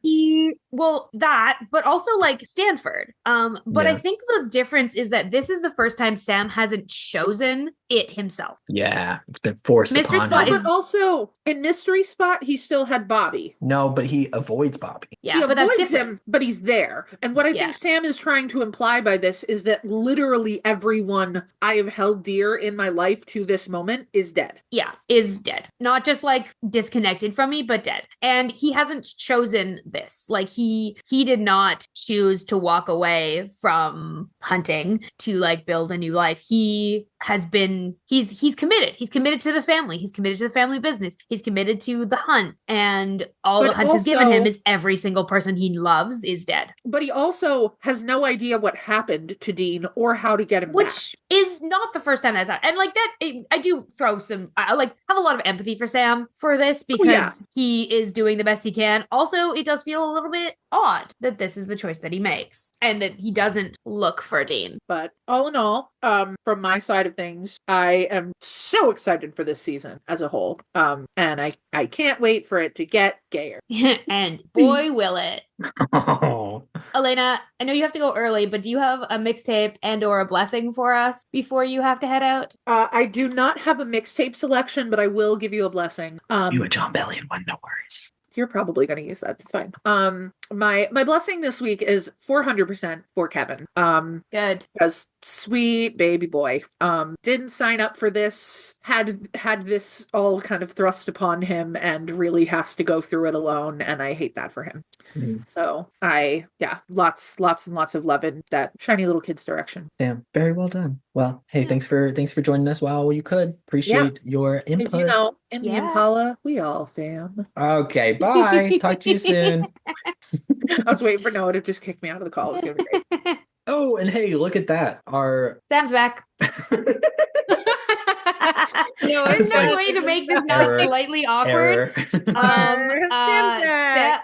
But also like Stanford. But I think the difference is that this is the first time Sam hasn't chosen it himself. Yeah, it's been forced upon him. But also in Mystery Spot, he still had Bobby. No, but he avoids Bobby. Yeah, he but that's avoids different. him, but he's there. And what I think Sam is trying to imply by this is that literally everyone I have held dear in my life to this moment is dead. Yeah, is dead. Not just like disconnected from me, but dead. And he hasn't chosen this. Like he did not choose to walk away from hunting to like build a new life. He has been he's committed. He's committed to the family. He's committed to the family business. He's committed to the hunt. And all the hunt has given him is every single person he loves is dead. But he also has no idea what happened to Dean or how to get him back. Which is not the first time that's happened. And like that, I do throw some, I like have a lot of empathy for Sam for this because he is doing the best he can. Also, it does feel a little bit odd that this is the choice that he makes and that he doesn't look for Dean. But all in all, from my side of things, I am so excited for this season as a whole. And I can't wait for it to get gayer. And boy, will it. Oh. Elena, I know you have to go early, but do you have a mixtape and or a blessing for us before you have to head out? I do not have a mixtape selection, but I will give you a blessing. You a John Bellion one, no worries. You're probably going to use that. It's fine. My blessing this week is 400% for Kevin. Good. Because sweet baby boy. Didn't sign up for this. Had this all kind of thrust upon him and really has to go through it alone. And I hate that for him. Mm-hmm. So lots and lots of love in that shiny little kid's direction. Damn, very well done. Well, hey, thanks for joining us while you could. Appreciate your input. In the Impala, we all fam. Okay, bye. Talk to you soon. I was waiting for Noah to just kick me out of the call. It was gonna be great. Oh, and hey, look at that. Sam's back. No, there's no way to make this not slightly awkward.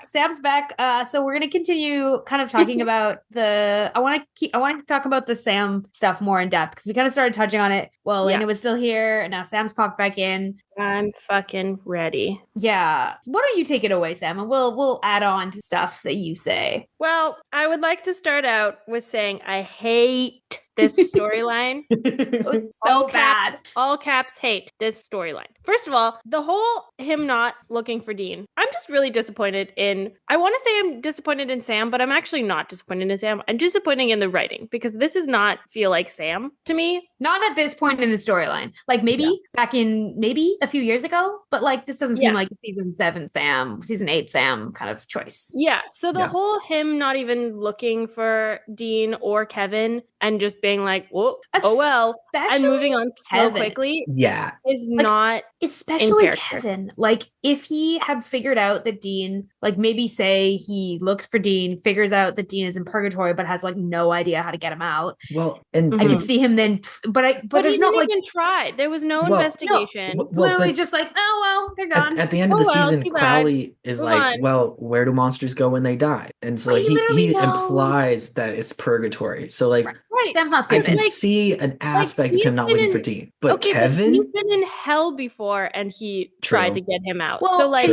Sam's back. So we're gonna continue kind of talking about I want to talk about the Sam stuff more in depth because we kind of started touching on it while Elena was still here, and now Sam's popped back in. I'm fucking ready. Yeah. Why don't you take it away, Sam, and we'll add on to stuff that you say. Well, I would like to start out with saying I hate this storyline. It was so bad. All caps hate this storyline. First of all, the whole him not looking for Dean. I'm just really disappointed I want to say I'm disappointed in Sam, but I'm actually not disappointed in Sam. I'm disappointed in the writing because this does not feel like Sam to me. Not at this point in the storyline. Like maybe back in a few years ago, but like this doesn't seem like season 7 Sam, season 8 Sam kind of choice. Yeah. So the whole him not even looking for Dean or Kevin and just being like, oh well, and moving on so quickly. Yeah. Is not especially Kevin. Like if he had figured out that Dean, like maybe say he looks for Dean, figures out that Dean is in purgatory, but has like no idea how to get him out. Well, and I could see him then, but there's he not didn't like even try. There was no investigation. Literally just like, oh well, they're gone. At the end of the season, Crowley is like, well, where do monsters go when they die? And so he implies that it's purgatory. So like, right. Sam's not stupid. I can see an aspect of him not looking for Dean, but Kevin, he's been in hell before, and he tried to get him out. Well, so like,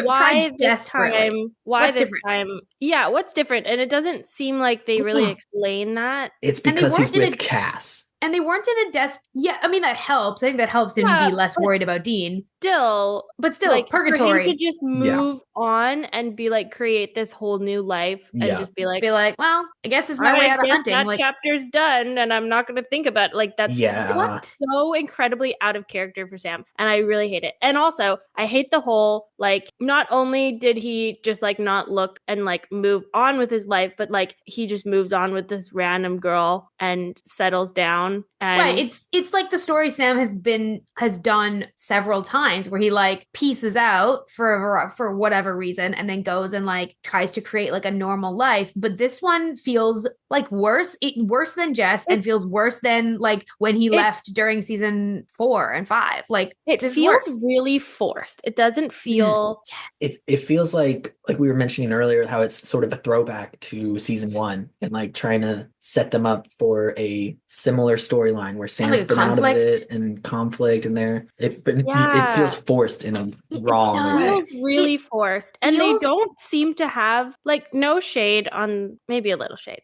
why this time? Why this time? Yeah, what's different? And it doesn't seem like they really explain that. It's because he's with Cass. And they weren't in a I mean, that helps. I think that helps him be less worried about Dean. But still, like, purgatory. For him to just move on and be like, create this whole new life and just be like, well, I guess it's my way out of hunting. That chapter's done and I'm not going to think about it. Like, that's so incredibly out of character for Sam. And I really hate it. And also, I hate the whole, like, not only did he just like not look and like move on with his life, but like he just moves on with this random girl and settles down. And right. It's like the story Sam has done several times where he like pieces out for whatever reason and then goes and like tries to create like a normal life. But this one feels like worse than Jess and feels worse than like when he left during season 4 and 5. Like it feels really forced. It doesn't feel it feels like we were mentioning earlier how it's sort of a throwback to season 1 and like trying to set them up for a similar storyline where Sam's been out of it and conflict in there. It feels forced in a wrong way. It feels really forced. And they don't seem to have like no shade on, maybe a little shade.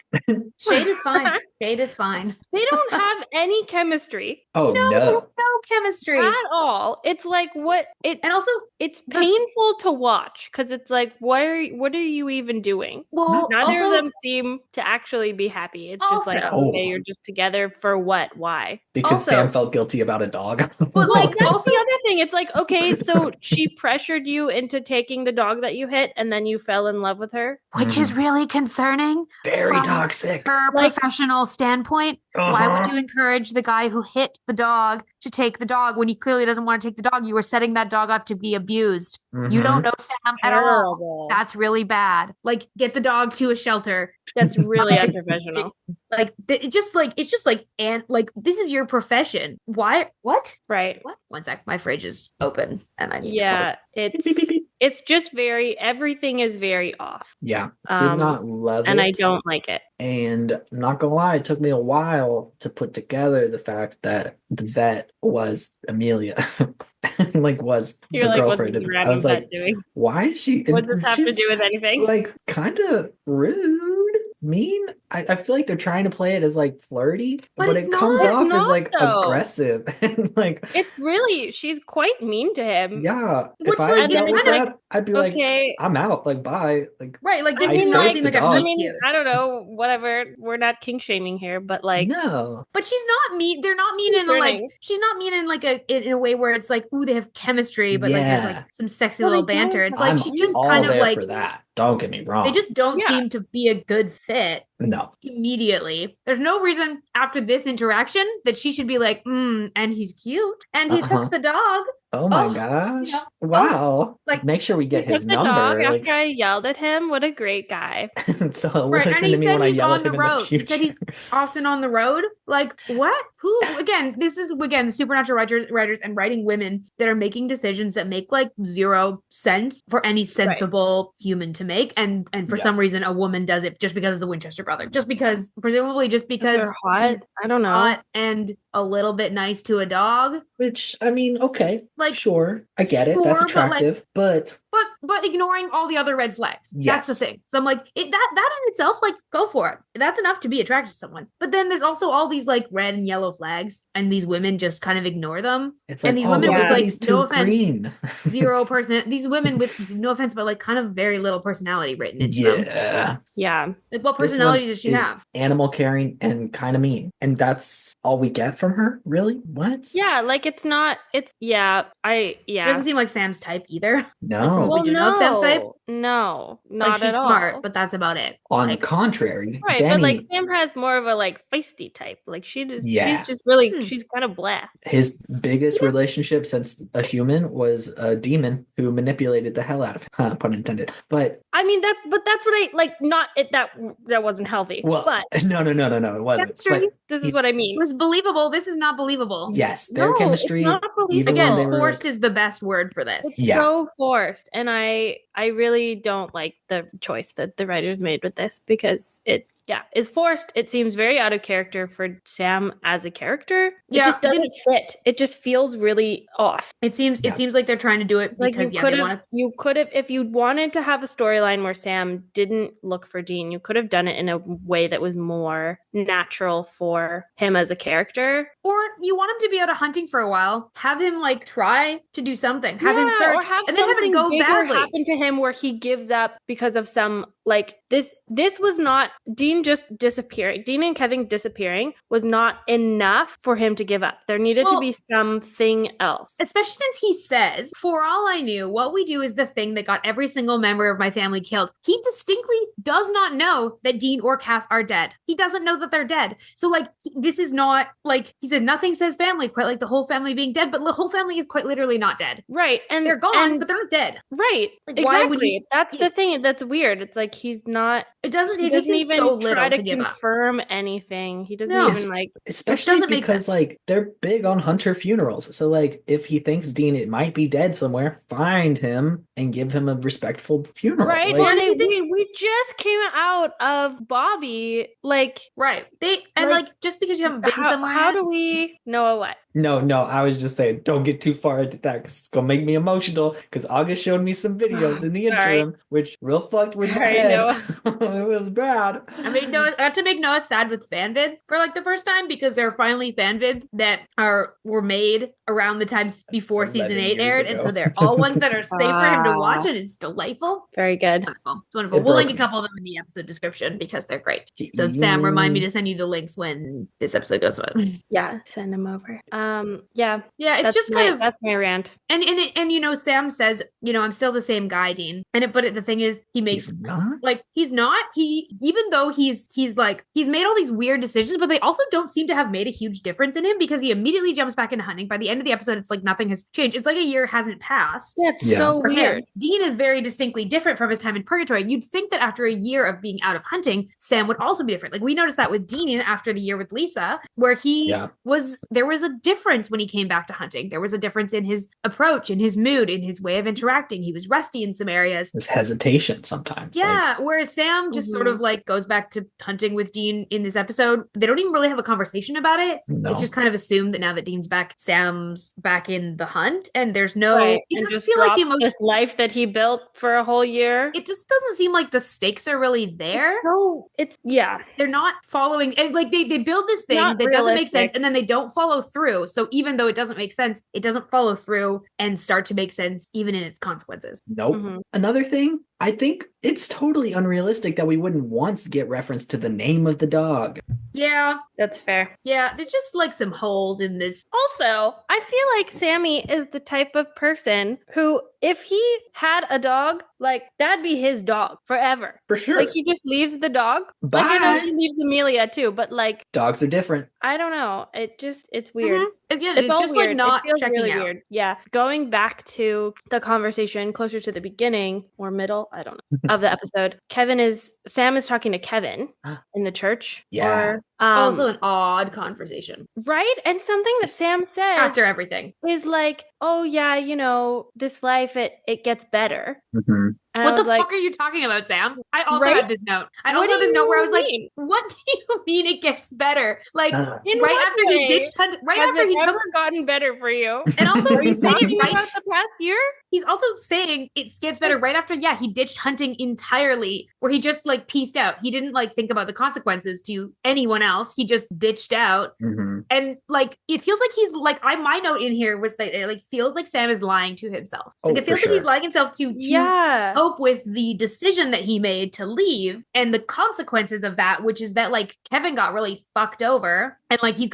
Shade is fine. Shade is fine. They don't have any chemistry. Oh no chemistry at all. It's like and also it's painful to watch because it's like what are you even doing? Well, neither of them seem to actually be happy. It's just like, okay, you're just together for what? Why? Because Sam felt guilty about a dog. But like that's the other thing. It's like, okay, so she pressured you into taking the dog that you hit and then you fell in love with her. Which is really concerning. Very toxic. Her professional standpoint. Why would you encourage the guy who hit the dog to take the dog when he clearly doesn't want to take the dog? You were setting that dog up to be abused. You don't know Sam at all. That's really bad. Like, get the dog to a shelter. That's really unprofessional. Like, it's just like, and like, this is your profession. Why? What? Right. What? One sec. My fridge is open and I need to it's just everything is very off. Yeah. Did not love it. And I don't like it. And I'm not gonna lie, it took me a while to put together the fact that the vet was Amelia. Like was You're the like, girlfriend. What's I was like, doing? Why is she? What does this have to do with anything? Like, kind of rude, mean. I feel like they're trying to play it as like flirty, but it comes off as like aggressive and like. It's really, she's quite mean to him. Yeah, if I dealt with that, I'd be like, I'm out. Like, bye. Like, right. Like this is not like I mean, I don't know. Whatever. We're not kink shaming here, but like, no. But she's not mean. They're not mean in like. She's not mean in like in a way where it's like, ooh, they have chemistry, but like there's like some sexy little banter. It's like she just kind of like for that. Don't get me wrong. They just don't seem to be a good fit. No. Immediately. There's no reason after this interaction that she should be like, and he's cute. And he took the dog. Oh my gosh. Yeah. Wow. Like, make sure we get his number. Dog after I yelled at him. What a great guy. So listen to me when I yell at him in the future. He said he's often on the road. Like, what? Who? Again, this is, the supernatural writers and writing women that are making decisions that make like zero sense for any sensible human to make. And for some reason, a woman does it just because of the Winchester brother. Presumably just because they're hot. I don't know. Hot and a little bit nice to a dog. Which, I mean, okay. Like, sure, I get it. That's attractive, but ignoring all the other red flags. Yes. That's the thing. So I'm like, that in itself, like, go for it. That's enough to be attracted to someone. But then there's also all these like red and yellow flags, and these women just kind of ignore them. It's like, and these women with like no offense, green. zero person. These women with no offense, but like kind of very little personality written into them. Yeah. Like, what personality does she have? Animal caring and kind of mean, and that's all we get from her. Really? What? Yeah, like it's not. It's It doesn't seem like Sam's type either. No. Like, know Sam's type. No, not like, she's at all. Smart, but that's about it. On the contrary, right? Benny, but like Sam has more of a like feisty type. Like she's just really she's kind of blah. His biggest relationship since a human was a demon who manipulated the hell out of him. Pun intended. But I mean that's what I like. Not it that wasn't healthy. Well, but no, it wasn't. That's true. This is what I mean. It was believable. This is not believable. Yes, their chemistry. It's not believable. Again, forced is the best word for this. It's so forced, and I really don't like the choice that the writers made with this because is forced. It seems very out of character for Sam as a character. It Yeah, just doesn't fit. It just feels really off. It seems like they're trying to do it because you could have, if you wanted to have a storyline where Sam didn't look for Dean, you could have done it in a way that was more natural for him as a character. Or you want him to be out of hunting for a while, have him like try to do something, have him search, or have and then have it go bigger badly. happen to him where he gives up because of some like this was not Dean just disappearing. Dean and Kevin disappearing was not enough for him to give up. There needed to be something else. Especially since he says, for all I knew, what we do is the thing that got every single member of my family killed. He distinctly does not know that Dean or Cass are dead. He doesn't know that they're dead. So like, this is not like, he said, nothing says family, quite like the whole family being dead, but the whole family is quite literally not dead. Right. And they're gone, but they're not dead. Right. Like, exactly. why would he, that's the thing that's weird. It's like, he's not, it doesn't even so little try to give confirm anything. He doesn't even like, especially because like they're big on Hunter funerals. So like if he thinks Dean it might be dead somewhere, find him and give him a respectful funeral. Right. Like, and we just came out of Bobby. Like right. Just because you haven't been somewhere. How do we know what? No, I was just saying, don't get too far into that because it's gonna make me emotional. Because August showed me some videos in the interim, which real fucked with my head. It was bad. I have to make Noah sad with fan vids for like the first time because there are finally fan vids that were made around the time before season 8 aired, and so they're all ones that are safe for him to watch, and it's delightful. Very good. It's wonderful. We'll link a couple of them in the episode description because they're great. So Sam, remind me to send you the links when this episode goes up. Yeah, send them over. Yeah, it's just kind of that's my rant. And you know, Sam says, you know, I'm still the same guy, Dean. But the thing is, he makes he's not. Even though he's made all these weird decisions, but they also don't seem to have made a huge difference in him because he immediately jumps back into hunting. By the end of the episode, it's like nothing has changed. It's like a year hasn't passed. Yeah, it's so weird. Dean is very distinctly different from his time in Purgatory. You'd think that after a year of being out of hunting, Sam would also be different. Like we noticed that with Dean after the year with Lisa, where there was a difference when he came back to hunting. There was a difference in his approach, in his mood, in his way of interacting. He was rusty in some areas. His hesitation sometimes. Yeah, whereas Sam just sort of like goes back to hunting with Dean in this episode. They don't even really have a conversation about it. No. It's just kind of assumed that now that Dean's back, Sam's back in the hunt, and there's no. Right. And just feel like this life that he built for a whole year. It just doesn't seem like the stakes are really there. They're not following, and like they build this thing that doesn't make sense, and then they don't follow through. So even though it doesn't make sense, it doesn't follow through and start to make sense even in its consequences. Nope. Mm-hmm. Another thing, I think it's totally unrealistic that we wouldn't once get reference to the name of the dog. Yeah. That's fair. Yeah, there's just like some holes in this. Also, I feel like Sammy is the type of person who, if he had a dog, like that'd be his dog forever. For sure. Like he just leaves the dog. Bye. Like I know he leaves Amelia too, but like dogs are different. I don't know. It's weird. Mm-hmm. Again, it's just weird. Like not it feels checking really out. Weird. Yeah. Going back to the conversation closer to the beginning or middle, I don't know, of the episode. Sam is talking to Kevin in the church. Yeah. Also an odd conversation. Right? And something that Sam says after everything is like, oh yeah, you know, this life, it gets better. Mm-hmm. What the fuck are you talking about, Sam? I also had this note. I also had this note where I was like, what do you mean it gets better? Like, right after he ditched hunting, right after he took gotten better for you. And also, he's saying about the past year? He's also saying it gets better right after, he ditched hunting entirely, where he just like pieced out. He didn't like think about the consequences to anyone else. He just ditched out. Mm-hmm. And like, it feels like he's like, my note in here was that it like feels like Sam is lying to himself. Like, it feels like he's lying himself to cope with the decision that he made to leave and the consequences of that, which is that like Kevin got really fucked over and like he's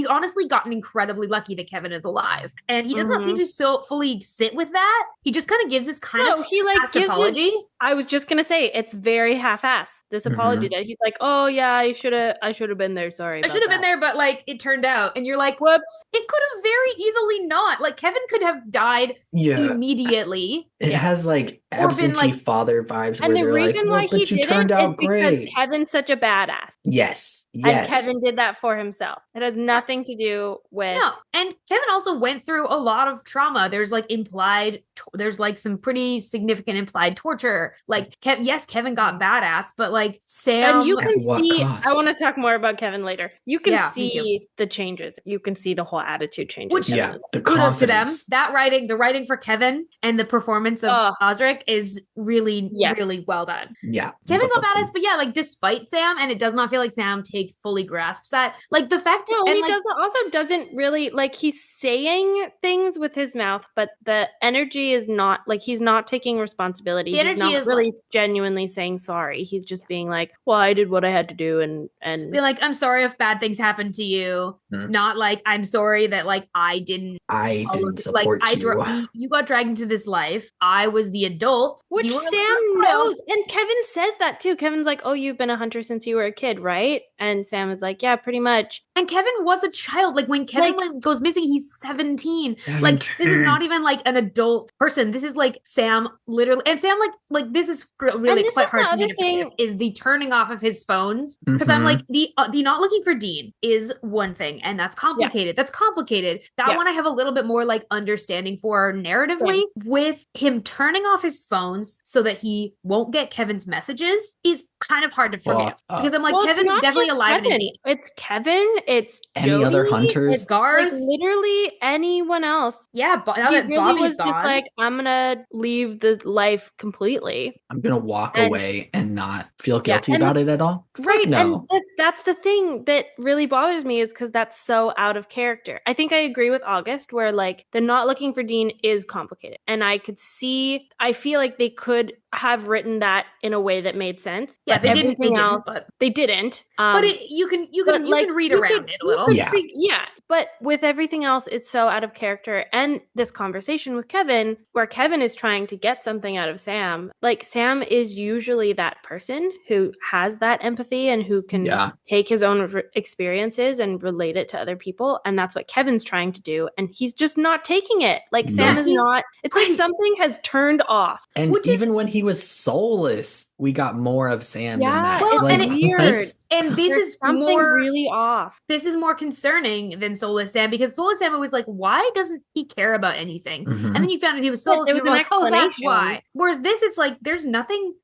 honestly gotten incredibly lucky that Kevin is alive. And he does not seem to so fully sit with that. He just kind of gives this kind of he like gives apology. I was just gonna say it's very half-assed, this apology that he's like, oh yeah, I should have been there. Sorry. I should have been there, but like it turned out. And you're like, whoops. It could have very easily not. Like Kevin could have died immediately. It has like absentee father vibes. And the reason why he did it is because Kevin's such a badass. Yes. And Kevin did that for himself. It has nothing to do with... No, and Kevin also went through a lot of trauma. There's like some pretty significant implied torture. Like, yes, Kevin got badass, but like Sam... And you can see... Cost? I want to talk more about Kevin later. You can see the changes. You can see the whole attitude changes. Which, the kudos to them. The writing for Kevin and the performance of Osric is really, really well done. Yeah. Kevin got badass, but yeah, like despite Sam, and it does not feel like Sam fully grasps that. Like the fact doesn't really, like, he's saying things with his mouth, but the energy is not, like, he's not taking responsibility. The energy is is really genuinely saying sorry. He's just being like, well, I did what I had to do, and be like, I'm sorry if bad things happened to you. Not like, I'm sorry that like I didn't support you. You got dragged into this life. I was the adult. Which Sam knows. And Kevin says that too. Kevin's like, oh, you've been a hunter since you were a kid, right? And Sam is like, yeah, pretty much. And Kevin was a child. Like when Kevin goes missing, he's 17. Like this is not even like an adult person. This is like Sam literally. And Sam like this is really quite hard for me to believe, is the turning off of his phones. Because I'm like, the not looking for Dean is one thing, and that's complicated. Yeah. That's complicated. That one I have a little bit more like understanding for narratively. With him turning off his phones so that he won't get Kevin's messages is kind of hard to forgive. Because I'm like, Kevin's definitely alive. It's Kevin. It's any Jody, other hunters. It's Garth. Like, literally anyone else. Yeah, but now that Bobby's was gone, just like, I'm gonna leave the life completely. I'm gonna walk away and not feel guilty about it at all. Right. No. And that's the thing that really bothers me, is because that's so out of character. I think I agree with August, where like the not looking for Dean is complicated. And I feel like they could have written that in a way that made sense. Yeah, they didn't. They didn't. But you can read around it a little. But with everything else, it's so out of character. And this conversation with Kevin, where Kevin is trying to get something out of Sam, like Sam is usually that person who has that empathy and who can take his own experiences and relate it to other people. And that's what Kevin's trying to do. And he's just not taking it. Like Sam is not. It's like something has turned off. And even when he was soulless, we got more of Sam than that. Well, like, and it's weird. And this is something more really off. This is more concerning than Soulless Sam, because Soulless Sam was like, why doesn't he care about anything? And then you found out he was soulless. There was you were like, oh, that's why. Whereas this, it's like, there's nothing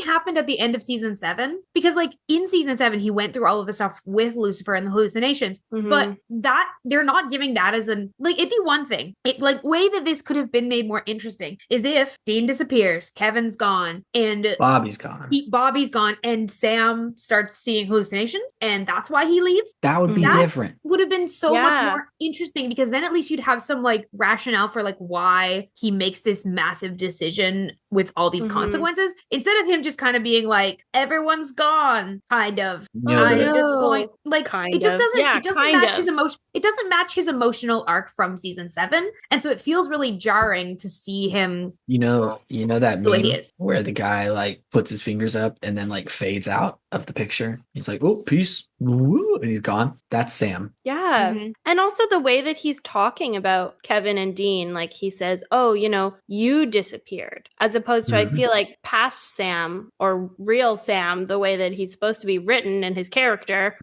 happened at the end of season 7, because like in season 7, he went through all of the stuff with Lucifer and the hallucinations, but that they're not giving that as an, like, it'd be one thing. It like way that this could have been made more interesting is if Dean disappears, Kevin's gone, and Bobby's gone, and Sam starts seeing hallucinations, and that's why he leaves. That would be different. Would have been so much more interesting, because then at least you'd have some like rationale for like why he makes this massive decision with all these consequences, instead of him just kind of being like, everyone's gone, kind of. Just going like it just doesn't match his emotion. It doesn't match his emotional arc from season 7, and so it feels really jarring to see him. You know that meme where the guy like puts his fingers up and then like fades out of the picture. He's like, oh, peace, woo, and he's gone. That's Sam. Yeah. And also the way that he's talking about Kevin and Dean, like he says, oh, you disappeared, as opposed to I feel like past Sam or real Sam, the way that he's supposed to be written and his character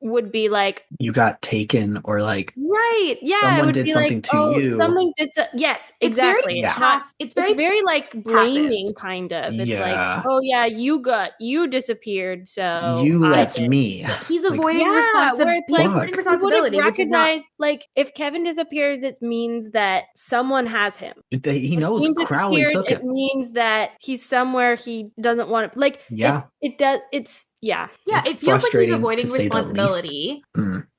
would be like, you got taken, or like, right. Yeah. Someone did something to you. Something did. Yes, exactly. It's very like blaming, passive. Kind of. It's like, oh yeah, you disappeared. So you left me. He's avoiding responsibility. He would recognize, like, if Kevin disappears, it means that someone has him. He knows Crowley took it. It means that he's somewhere he doesn't want to. Like, it does. It's it feels like he's avoiding responsibility.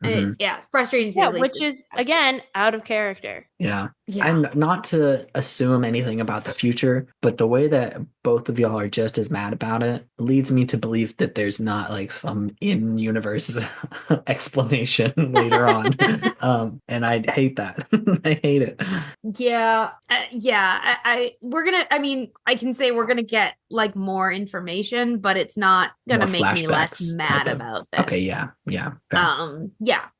It's frustrating to say the least. Which is again out of character. Yeah. And not to assume anything about the future, but the way that both of y'all are just as mad about it leads me to believe that there's not like some in-universe explanation later on. And I hate that. I hate it. I can say we're gonna get like more information, but it's not gonna make me less mad about this. Okay, yeah.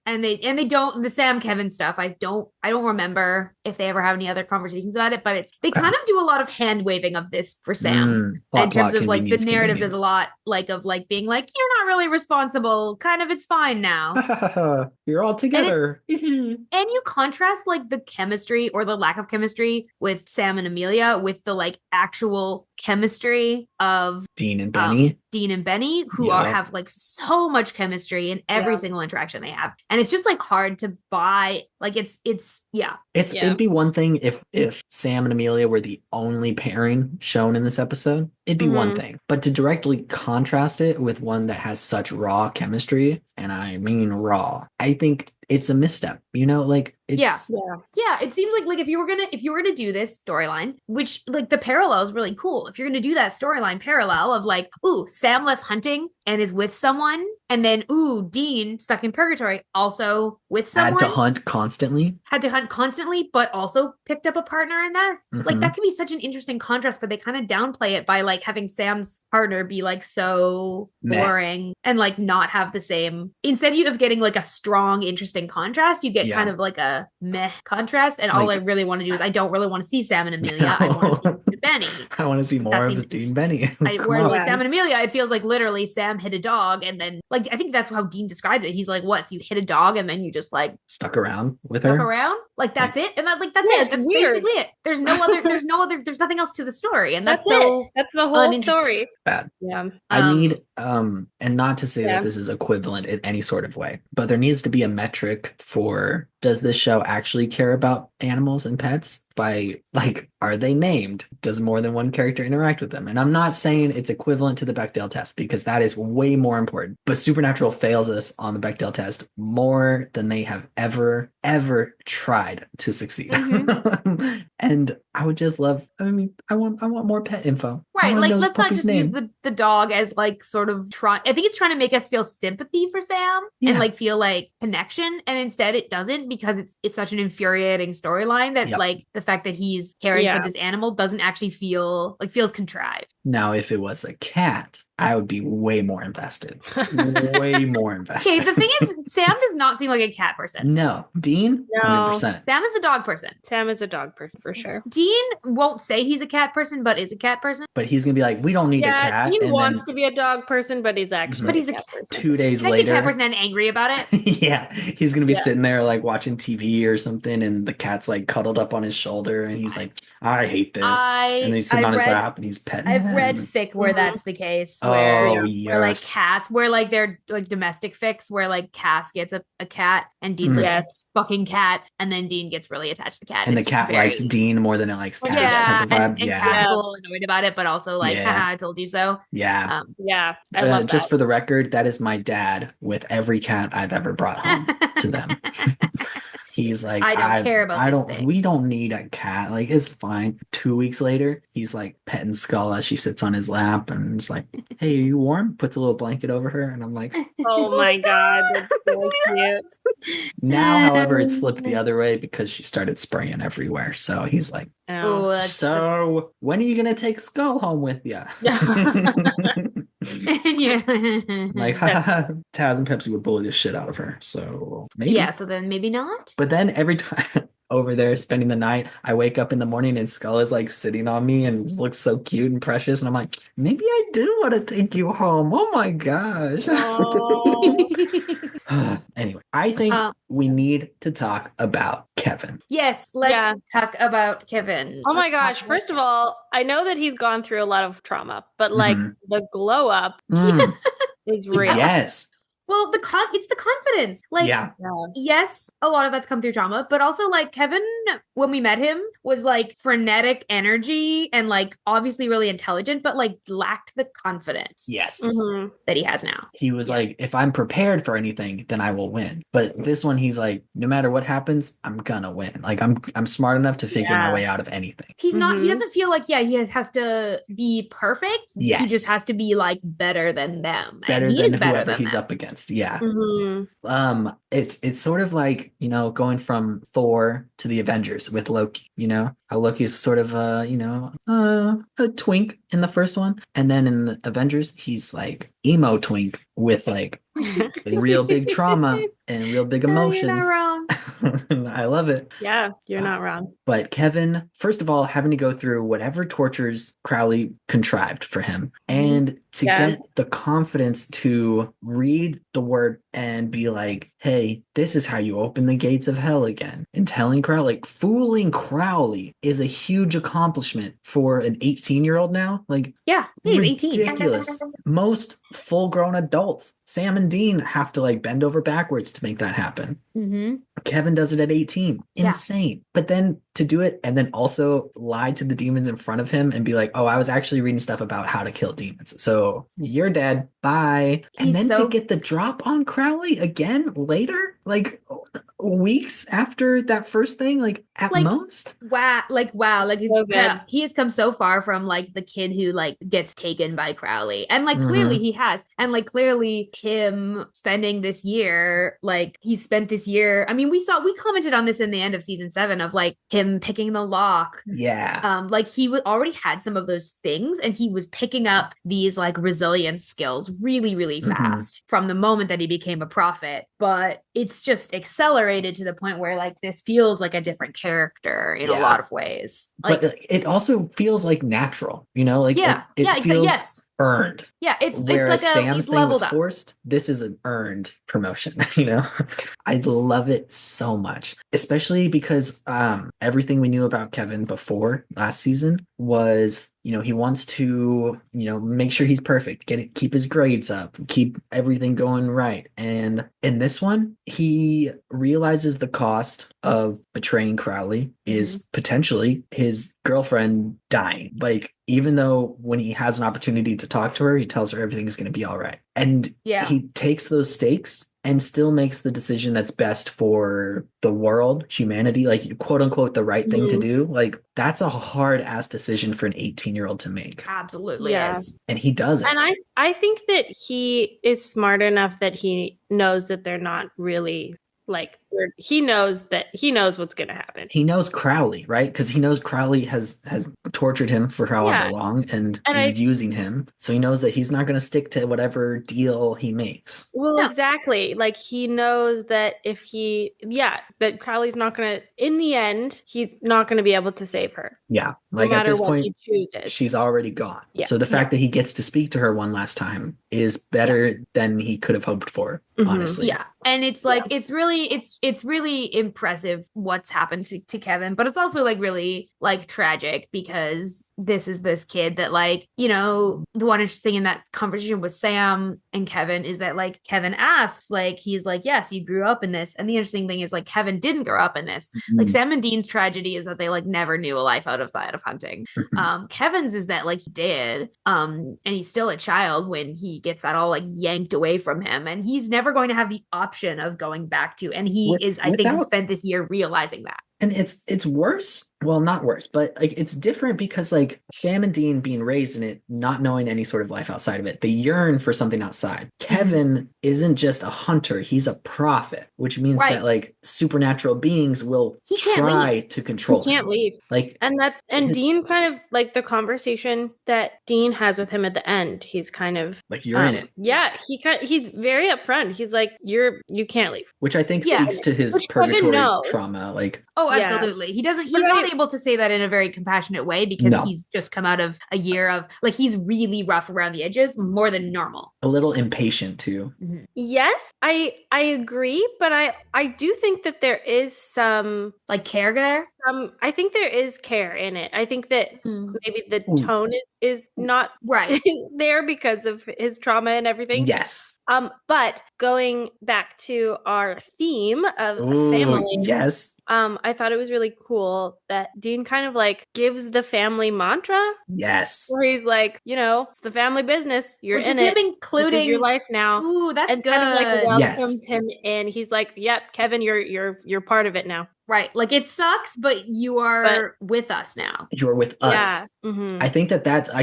And they don't, the Sam Kevin stuff, I don't remember if they ever have any other conversations about it, but they kind of do a lot of hand waving of this for Sam. In terms of like the narrative, there's a lot like of like being like, you're not really responsible, kind of, it's fine now. You're all together. And you contrast like the chemistry or the lack of chemistry with Sam and Amelia with the like actual chemistry of Dean and Benny, who have like so much chemistry in every single interaction they have, and it's just like hard to buy. Like it'd be one thing if Sam and Amelia were the only pairing shown in this episode. It'd be one thing, but to directly contrast it with one that has such raw chemistry, and I mean raw, I think it's a misstep. Like it's it seems like if you were gonna do this storyline, which like the parallel is really cool. If you're gonna do that storyline parallel of like, ooh, Sam left hunting and is with someone, and then ooh, Dean stuck in purgatory also with someone, had to hunt constantly, but also picked up a partner in that. Like that could be such an interesting contrast, but they kind of downplay it by like having Sam's partner be like so boring and like not have the same. Instead of getting like a strong, interesting contrast, you get kind of like a meh contrast. And all I really want to do is I don't really want to see Sam and Amelia. I want to see Dean and Benny. I want to see more of Dean and Benny. Whereas like Sam and Amelia, it feels like literally Sam hit a dog, and then like I think that's how Dean described it. He's like, "What? So you hit a dog and then you just like stuck around with her? Like that's it?" And that's it. That's weird. Basically it. There's nothing else to the story, and that's the whole story. Bad. Yeah. I need and not to say that this is equivalent in any sort of way, but there needs to be a metric for, does this show actually care about animals and pets? By like, are they named? Does more than one character interact with them? And I'm not saying it's equivalent to the Bechdel test, because that is way more important. But Supernatural fails us on the Bechdel test more than they have ever tried to succeed. And I would just love, I want more pet info. Right, like let's not just use the dog as like sort of I think it's trying to make us feel sympathy for Sam and like feel like connection, and instead it doesn't, because it's such an infuriating storyline that like the fact that he's caring for this animal doesn't actually feels contrived. Now, if it was a cat, I would be way more invested. Way more invested. Okay, the thing is, Sam does not seem like a cat person. No. Dean? No. 100%. Sam is a dog person. Sam is a dog person, for sure. Dean won't say he's a cat person, but is a cat person. But he's going to be like, we don't need a cat. Dean wants to be a dog person, but he's actually a cat person. 2 days he's later. a cat person and angry about it. Yeah. He's going to be sitting there like watching TV or something, and the cat's like cuddled up on his shoulder, and he's like, I hate this. And then he's sitting on his lap and he's petting him. I've read fic where that's the case, where like cats, where like they're like domestic fics, where like Cass gets a cat and Dean's like fucking cat, and then Dean gets really attached to the cat. And the cat likes Dean more than it likes Cass type of vibe. And Cass is a little annoyed about it, but also like, haha, I told you so. Yeah. I love that. Just for the record, that is my dad with every cat I've ever brought home to them. He's like, I don't care about this thing. We don't need a cat. Like, it's fine. 2 weeks later, he's like petting Skull as she sits on his lap, and it's like, hey, are you warm? Puts a little blanket over her, and I'm like, oh my God, that's so cute. Now, however, it's flipped the other way because she started spraying everywhere. So he's like, when are you going to take Skull home with you? Like, Taz and Pepsi would bully the shit out of her. So maybe. Yeah, so then maybe not. But then every time over there spending the night, I wake up in the morning and Skull is like sitting on me and looks so cute and precious, and I'm like, maybe I do want to take you home. Oh my gosh. Anyway, I think we need to talk about Kevin. Yes, let's talk about Kevin. Oh my gosh. First of all, I know that he's gone through a lot of trauma, but like the glow up is real. Yes. Well, it's the confidence. Like, yes, a lot of that's come through trauma, but also like Kevin, when we met him, was like frenetic energy and like obviously really intelligent, but like lacked the confidence. Yes. That he has now. He was like, if I'm prepared for anything, then I will win. But this one, he's like, no matter what happens, I'm gonna win. Like I'm smart enough to figure my way out of anything. He's not. He doesn't feel like he has to be perfect. Yes. He just has to be like better than them. Better than whoever he's up against. Yeah. It's sort of like, going from Thor to the Avengers with Loki, how Loki's sort of a twink in the first one, and then in the Avengers he's like emo twink with like real big trauma and real big emotions. You're not wrong. I love it. Yeah, you're not wrong. But Kevin, first of all, having to go through whatever tortures Crowley contrived for him, and to get the confidence to read the word and be like, hey, this is how you open the gates of hell again. And telling Crowley, like, fooling Crowley is a huge accomplishment for an 18-year-old now. Like, yeah, he's 18. Ridiculous. Most full-grown adults, Sam and Dean, have to like bend over backwards to make that happen. Mm-hmm. Kevin does it at 18. Insane. Yeah. But then to do it and then also lie to the demons in front of him and be like, oh, I was actually reading stuff about how to kill demons. So you're dead. Bye. And then to get the drop on Crowley again later, like weeks after that first thing, like at most. Wow. Like so he has come so far from like the kid who like gets taken by Crowley. And like clearly he has. And like clearly him spending this year, like he spent this year. I mean, we commented on this in the end of season 7 of like him picking the lock. Yeah. Like he already had some of those things and he was picking up these like resilience skills really, really fast from the moment that he became a prophet. But it's just accelerated to the point where like this feels like a different character in a lot of ways. Like, but it also feels like natural, like it feels earned. Yeah, it's whereas like Sam's thing was up. Forced. This is an earned promotion. I love it so much, especially because everything we knew about Kevin before last season was, he wants to, make sure he's perfect, keep his grades up, keep everything going right. And in this one, he realizes the cost of betraying Crowley is potentially his girlfriend dying. Like, even though when he has an opportunity to talk to her, he tells her everything's going to be all right. And he takes those stakes and still makes the decision that's best for the world, humanity, like quote unquote, the right thing to do. Like, that's a hard ass decision for an 18-year-old to make. Absolutely is. And he does it. And I think that he is smart enough that he knows that they're not really like, he knows what's going to happen. He knows Crowley, right? Because he knows Crowley has tortured him for however long and is using him. So he knows that he's not going to stick to whatever deal he makes. Well, exactly. Like, he knows that that Crowley's not going to, in the end, he's not going to be able to save her. Yeah. Like, no at this what point, he chooses. She's already gone. Yeah. So the fact that he gets to speak to her one last time is better than he could have hoped for, honestly. Yeah. And it's like, it's really impressive what's happened to Kevin, but it's also like really like tragic because this is this kid that like, the one interesting thing in that conversation with Sam and Kevin is that like Kevin asks, like, he's like, yes, you grew up in this. And the interesting thing is like Kevin didn't grow up in this. Like, Sam and Dean's tragedy is that they like never knew a life outside of hunting. Kevin's is that like he did, and he's still a child when he gets that all like yanked away from him, and he's never going to have the option of going back to, and he I think he spent this year realizing that. And it's worse. Well, not worse, but like it's different because like Sam and Dean being raised in it, not knowing any sort of life outside of it, they yearn for something outside. Kevin isn't just a hunter, he's a prophet, which means that like supernatural beings will try to control him. He can't leave. Like, and Dean kind of like the conversation that Dean has with him at the end, he's kind of like, you're in it. Yeah, he's very upfront. He's like, you can't leave. Which I think speaks to his purgatory trauma. Like, oh, absolutely. He's not able to say that in a very compassionate way because he's just come out of a year of like, he's really rough around the edges, more than normal. A little impatient too. Yes, I agree, but I do think that there is some like care there. I think there is care in it. I think that maybe the tone is not right there because of his trauma and everything. Yes. But going back to our theme of family. Yes. I thought it was really cool that Dean kind of like gives the family mantra. Yes. Where he's like, it's the family business. You're in it. Including this is your life now. Ooh, that's and good. Kind of like welcomes him in. He's like, yep, Kevin, you're part of it now. Right. Like it sucks, but you are with us now. You're with us. Yeah. Mm-hmm. I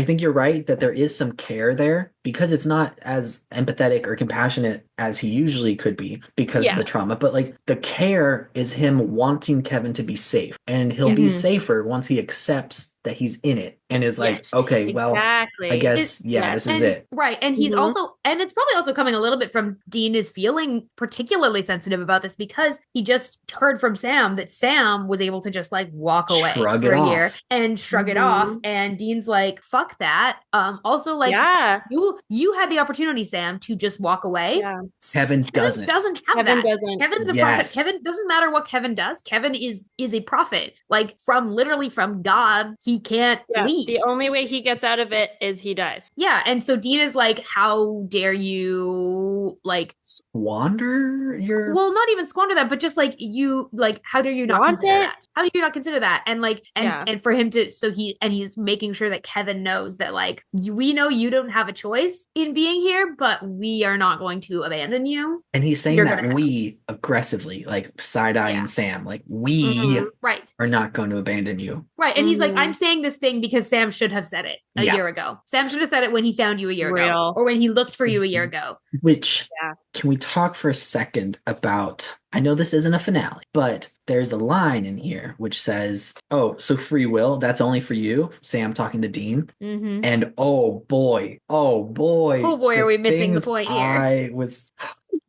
think you're right that there is some care there because it's not as empathetic or compassionate as he usually could be because of the trauma. But like the care is him wanting Kevin to be safe, and he'll be safer once he accepts that he's in it and is like, okay, well, I guess, this is it. Right. And he's also, and it's probably also coming a little bit from Dean is feeling particularly sensitive about this because he just heard from Sam that Sam was able to just like walk away for a year and shrug it off. And Dean's like, fuck that. Also, like, you had the opportunity, Sam, to just walk away. Yeah. Kevin doesn't have Kevin that. Doesn't. Kevin's a prophet. Kevin doesn't matter what Kevin does. Kevin is a prophet. Like literally from God, he can't leave. The only way he gets out of it is he dies. Yeah, and so Dean is like, how dare you like squander your not even squander that, but just like you like how dare you not consider that? How do you not consider that? And like and for him to he's making sure that Kevin knows that like we know you don't have a choice in being here, but we are not going to abandon you. And he's saying that we aggressively, like Side-Eye and Sam, like we are not going to abandon you. Right. And he's like, I'm saying this thing because Sam should have said it a year ago. Sam should have said it when he found you a year ago or when he looked for you a year ago. Which, can we talk for a second about, I know this isn't a finale, but there's a line in here which says, oh, so free will, that's only for you? Sam talking to Dean. Mm-hmm. And oh boy, are we missing the point here?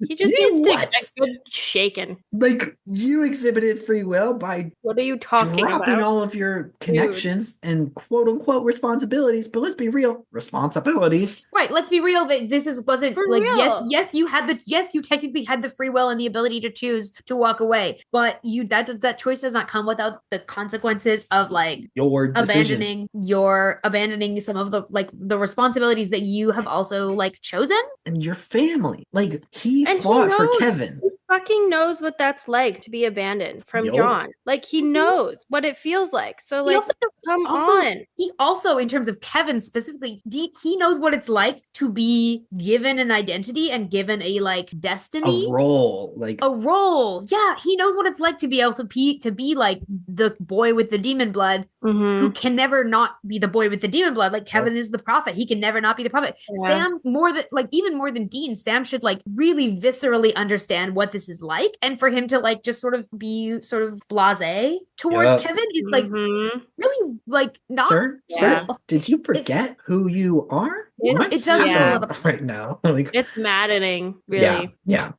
He just needs to get a good shaken. Like, you exhibited free will by what are you talking dropping about? all of your connections and quote unquote responsibilities, but let's be real, responsibilities. Right, let's be real that wasn't for like real. yes you technically had the free will and the ability to choose to walk away, but that choice does not come without the consequences of like your decisions. abandoning some of the like the responsibilities that you have also like chosen and your family. Like he fought for Kevin. He fucking knows what that's like to be abandoned from John. Like he knows what it feels like. So like, come on. He also, in terms of Kevin specifically, he knows what it's like to be given an identity and given a like destiny, a role. Yeah, he knows what it's like to be able to be like the boy with the demon blood, who can never not be the boy with the demon blood. Like Kevin is the prophet; he can never not be the prophet. Yeah. Sam, even more than Dean, Sam should like really viscerally understand what this is like, and for him to like just sort of be sort of blasé towards Kevin is like really like not. Sir, did you forget who you are? It does right now. Like it's maddening, really. Yeah.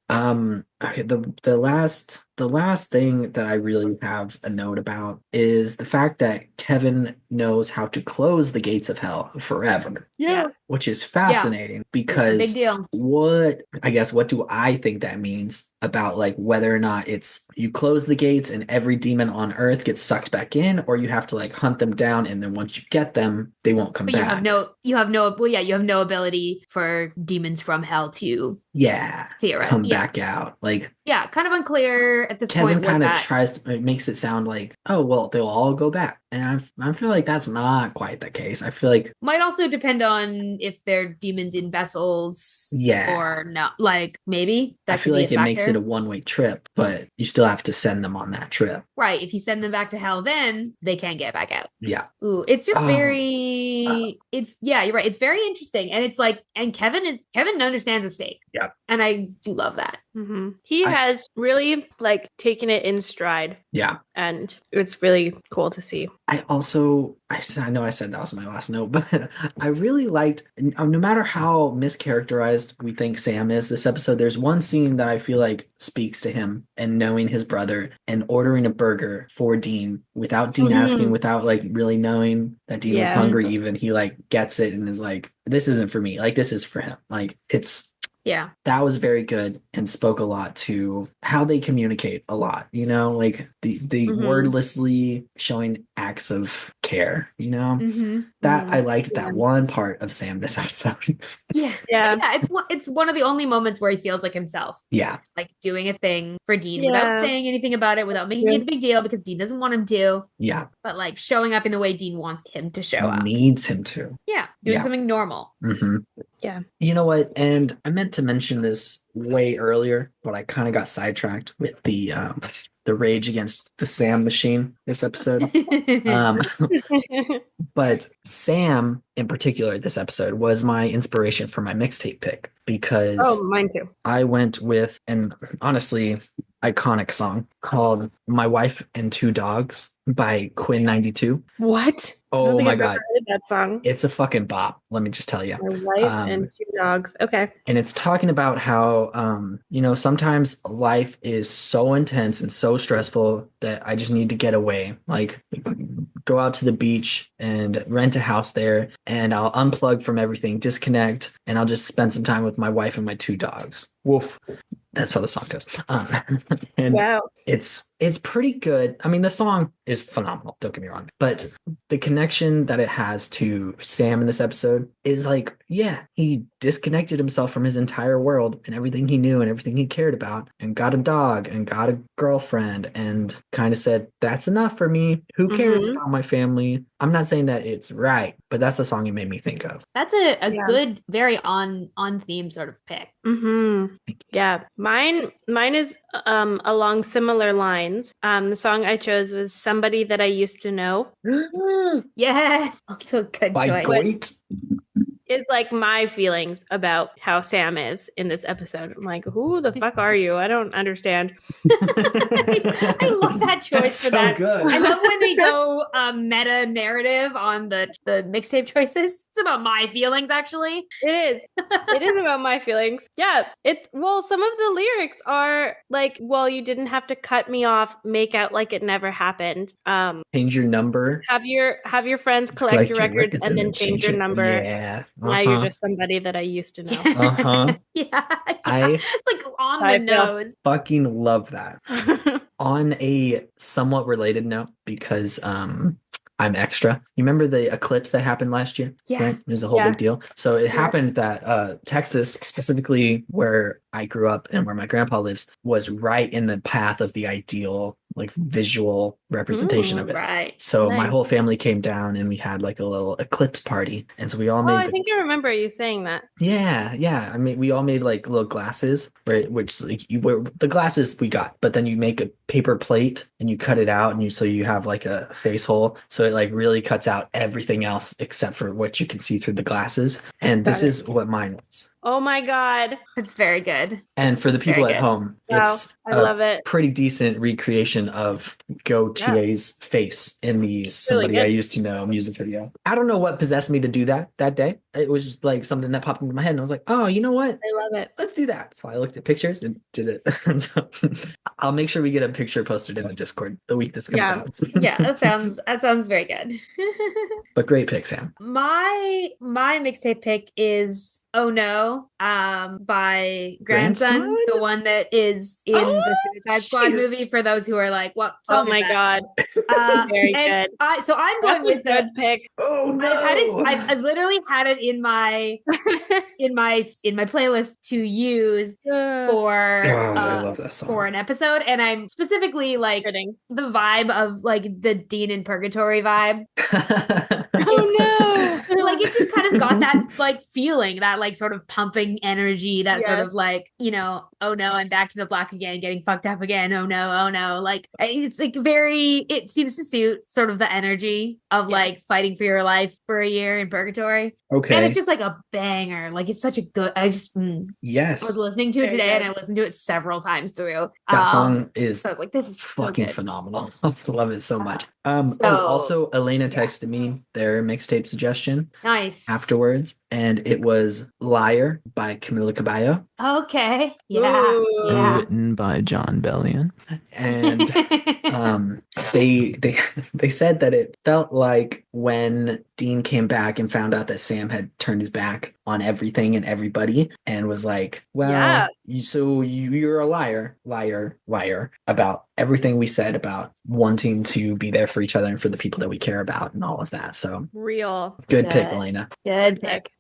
Okay, the last thing that I really have a note about is the fact that Kevin knows how to close the gates of hell forever. Yeah. Which is fascinating because big deal. What do I think that means about like whether or not it's you close the gates and every demon on earth gets sucked back in, or you have to like hunt them down and then once you get them, they won't come back. You have no ability for demons from hell to come back out. Like kind of unclear at this Kevin point. Kevin kind of makes it sound like, oh well, they'll all go back. And I feel like that's not quite the case. I feel like might also depend on if they're demons in vessels, or not. Like maybe I feel like it makes it a one-way trip, but you still have to send them on that trip. Right. If you send them back to hell, then they can't get back out. Yeah. Ooh, it's just very. You're right. It's very interesting, and it's like, and Kevin understands the stake. Yeah. And I do love that. Mm-hmm. He has really like taken it in stride. Yeah. And it's really cool to see. I know I said that was my last note, but I really liked, no matter how mischaracterized we think Sam is this episode, there's one scene that I feel like speaks to him and knowing his brother and ordering a burger for Dean without Dean asking, without like really knowing that Dean was hungry even. He like gets it and is like, this isn't for me. Like this is for him. Like that was very good and spoke a lot to how they communicate a lot, like the wordlessly showing acts of care, that I liked that one part of Sam this episode. Yeah. It's one of the only moments where he feels like himself. Yeah. Like doing a thing for Dean without saying anything about it, without making it a big deal because Dean doesn't want him to. Yeah. But like showing up in the way Dean wants him to show up. Needs him to. Yeah. Doing something normal. Mm-hmm. Yeah. You know what? And I meant to mention this way earlier, but I kind of got sidetracked with the the Rage Against the Sam machine this episode. But Sam in particular this episode was my inspiration for my mixtape pick because mine too. I went with an honestly iconic song called My Wife and Two Dogs by Quinn 92. What? Oh my God. Heard that song. It's a fucking bop. Let me just tell you. My wife and two dogs. Okay. And it's talking about how, sometimes life is so intense and so stressful that I just need to get away. Like go out to the beach and rent a house there and I'll unplug from everything, disconnect, and I'll just spend some time with my wife and my two dogs. Woof. That's how the song goes. And wow. It's pretty good. I mean, the song is phenomenal. Don't get me wrong. But the connection that it has to Sam in this episode is like, yeah, he disconnected himself from his entire world and everything he knew and everything he cared about and got a dog and got a girlfriend and kind of said, that's enough for me. Who cares about my family? I'm not saying that it's right, but that's the song it made me think of. That's a good, very on theme sort of pick. Mm-hmm. Yeah. Mine is along similar lines. The song I chose was Somebody That I Used to Know. Yes. Also a good By choice. Goit. It's like my feelings about how Sam is in this episode. I'm like, who the fuck are you? I don't understand. I love that choice for that. Good. I love when they go meta narrative on the mixtape choices. It's about my feelings, actually. It is. It is about my feelings. Yeah. Some of the lyrics are like, well, you didn't have to cut me off, make out like it never happened. Change your number. Have your friends collect your records and then change your number. Yeah. Now you're just somebody that I used to know. Yeah. I it's like on the nose. Fucking love that. On a somewhat related note, because I'm extra. You remember the eclipse that happened last year? Yeah. Right? It was a whole big deal. So it happened that Texas, specifically where I grew up and where my grandpa lives, was right in the path of the ideal like visual representation of it. Right. So Nice. my whole family came down and we had like a little eclipse party. And so we all made I think I remember you saying that. Yeah. I mean, we all made like little glasses, right? Which like the glasses we got, but then you make a paper plate and you cut it out and so you have like a face hole. So it like really cuts out everything else except for what you can see through the glasses. And this is what mine was. Oh my God. It's very good. And for the people at home, it's I love it. Pretty decent recreation of Go TA's face in the Somebody I Used to Know music video. I don't know what possessed me to do that day. It was just like something that popped into my head and I was like, oh, you know what? I love it. Let's do that. So I looked at pictures and did it. So I'll make sure we get a picture posted in the Discord the week this comes out. Yeah, that sounds very good. But great pick, Sam. My mixtape pick is Oh No, by Grandson, the one that is in the Suicide Squad movie. For those who are like, what? Oh my God, very good. So I'm going with a good pick. Oh no! I've literally had it in my in my playlist to use for I love that song for an episode, and I'm specifically like the vibe of like the Dean in Purgatory vibe. Oh no! Like it's just kind of got that like feeling, that like sort of pumping energy, that sort of like, oh no, I'm back to the block again, getting fucked up again. Oh no. Like it's like it seems to suit sort of the energy of like fighting for your life for a year in purgatory. Okay. And it's just like a banger. Like it's such a good, yes. I was listening to it today and I listened to it several times through. That song is so I was like, this is fucking so phenomenal. I love it so much. Also Elena texted me their mixtape suggestion. Nice. Afterwards, and it was Liar by Camila Cabello. Okay. Yeah. Written by John Bellion. And they said that it felt like when Dean came back and found out that Sam had turned his back on everything and everybody and was like, well, you're a liar about everything we said about wanting to be there for each other and for the people that we care about and all of that. So real good pick, Elena. Good pick.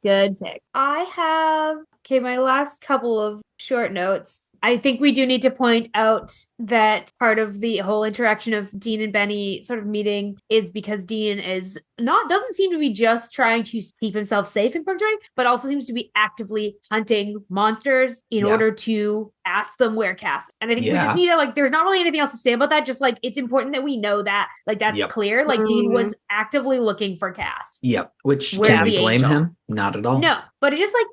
I have my last couple of short notes. I think we do need to point out that part of the whole interaction of Dean and Benny sort of meeting is because Dean doesn't seem to be just trying to keep himself safe in purgatory, but also seems to be actively hunting monsters in order to ask them where Cass is. And I think we just need to, like, there's not really anything else to say about that. Just like, it's important that we know that, like, that's clear. Like, Dean was actively looking for Cass. Yep. Which, can we blame him? Not at all. No, but it's just like,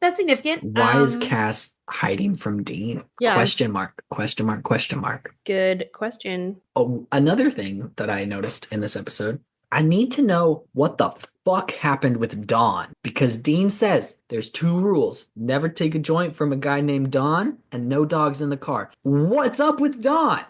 that's significant. Why is Cass hiding from Dean? Yeah. Question mark, question mark, question mark. Good question. Oh, another thing that I noticed in this episode, I need to know what the fuck happened with Dawn, because Dean says there's 2 rules: never take a joint from a guy named Don, and no dogs in the car. What's up with Dawn?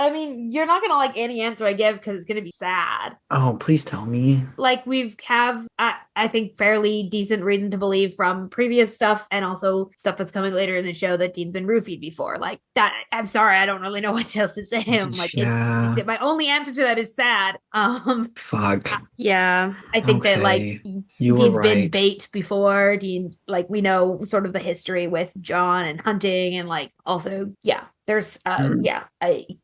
I mean, you're not gonna like any answer I give because it's gonna be sad. Oh, please tell me. Like, I think, fairly decent reason to believe from previous stuff and also stuff that's coming later in the show that Dean's been roofied before. Like that, I'm sorry, I don't really know what else to say. Like, it's my only answer to that is sad. Fuck. Yeah. I think that, like, Dean's been bait before. Dean's, like, we know sort of the history with John and hunting, and like also, there's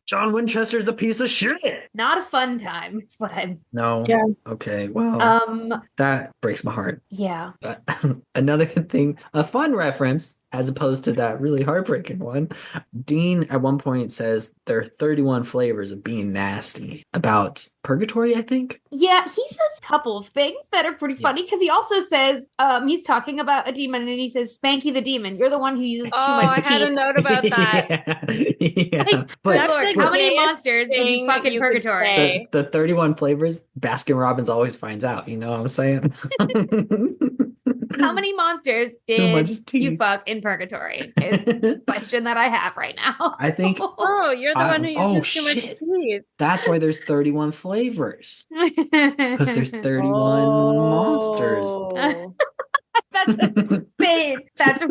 John Winchester's a piece of shit. Not a fun time. It's what I'm. No. Yeah. Okay. Well, that breaks my heart. Yeah. But another thing, a fun reference, as opposed to that really heartbreaking one. Dean at one point says there are 31 flavors of being nasty about purgatory, I think. Yeah, he says a couple of things that are pretty funny, because he also says, he's talking about a demon, and he says, Spanky the demon, you're the one who uses too much teeth. I had a note about that. Like, but Lord, how many monsters did you fuck in purgatory? The 31 flavors, Baskin Robbins always finds out, you know what I'm saying? How many monsters did you fuck in purgatory? Is the question that I have right now. I think. Oh, you're the one who uses too much teeth. That's why there's 31 flavors. Because there's 31 monsters. That's insane. That's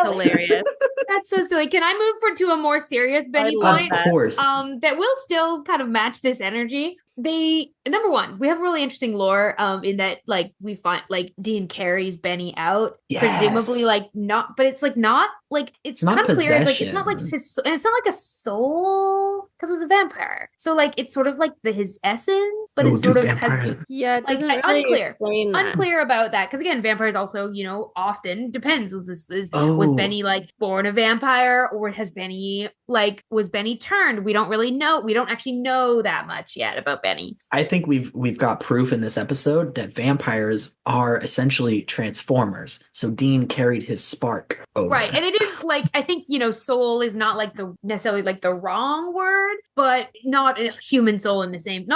hilarious. That's so silly. Can I move to a more serious Benny point? Of course. That will still kind of match this energy. Number one, we have really interesting lore in that, like, we find, like, Dean carries Benny out, presumably, like, not, but it's like not like it's kind of clear, like, it's not like his, and it's not like a soul because it's a vampire, so like it's sort of like his essence, but it's sort of has, it doesn't really unclear about that, because again, vampires also, you know, often depends. Was Benny like born a vampire, or was Benny turned? We don't really know. We don't actually know that much yet about Benny. I think we've got proof in this episode that vampires are essentially transformers. So Dean carried his spark over. Right, and it is like, I think, you know, soul is not like necessarily like the wrong word, but not a human soul not in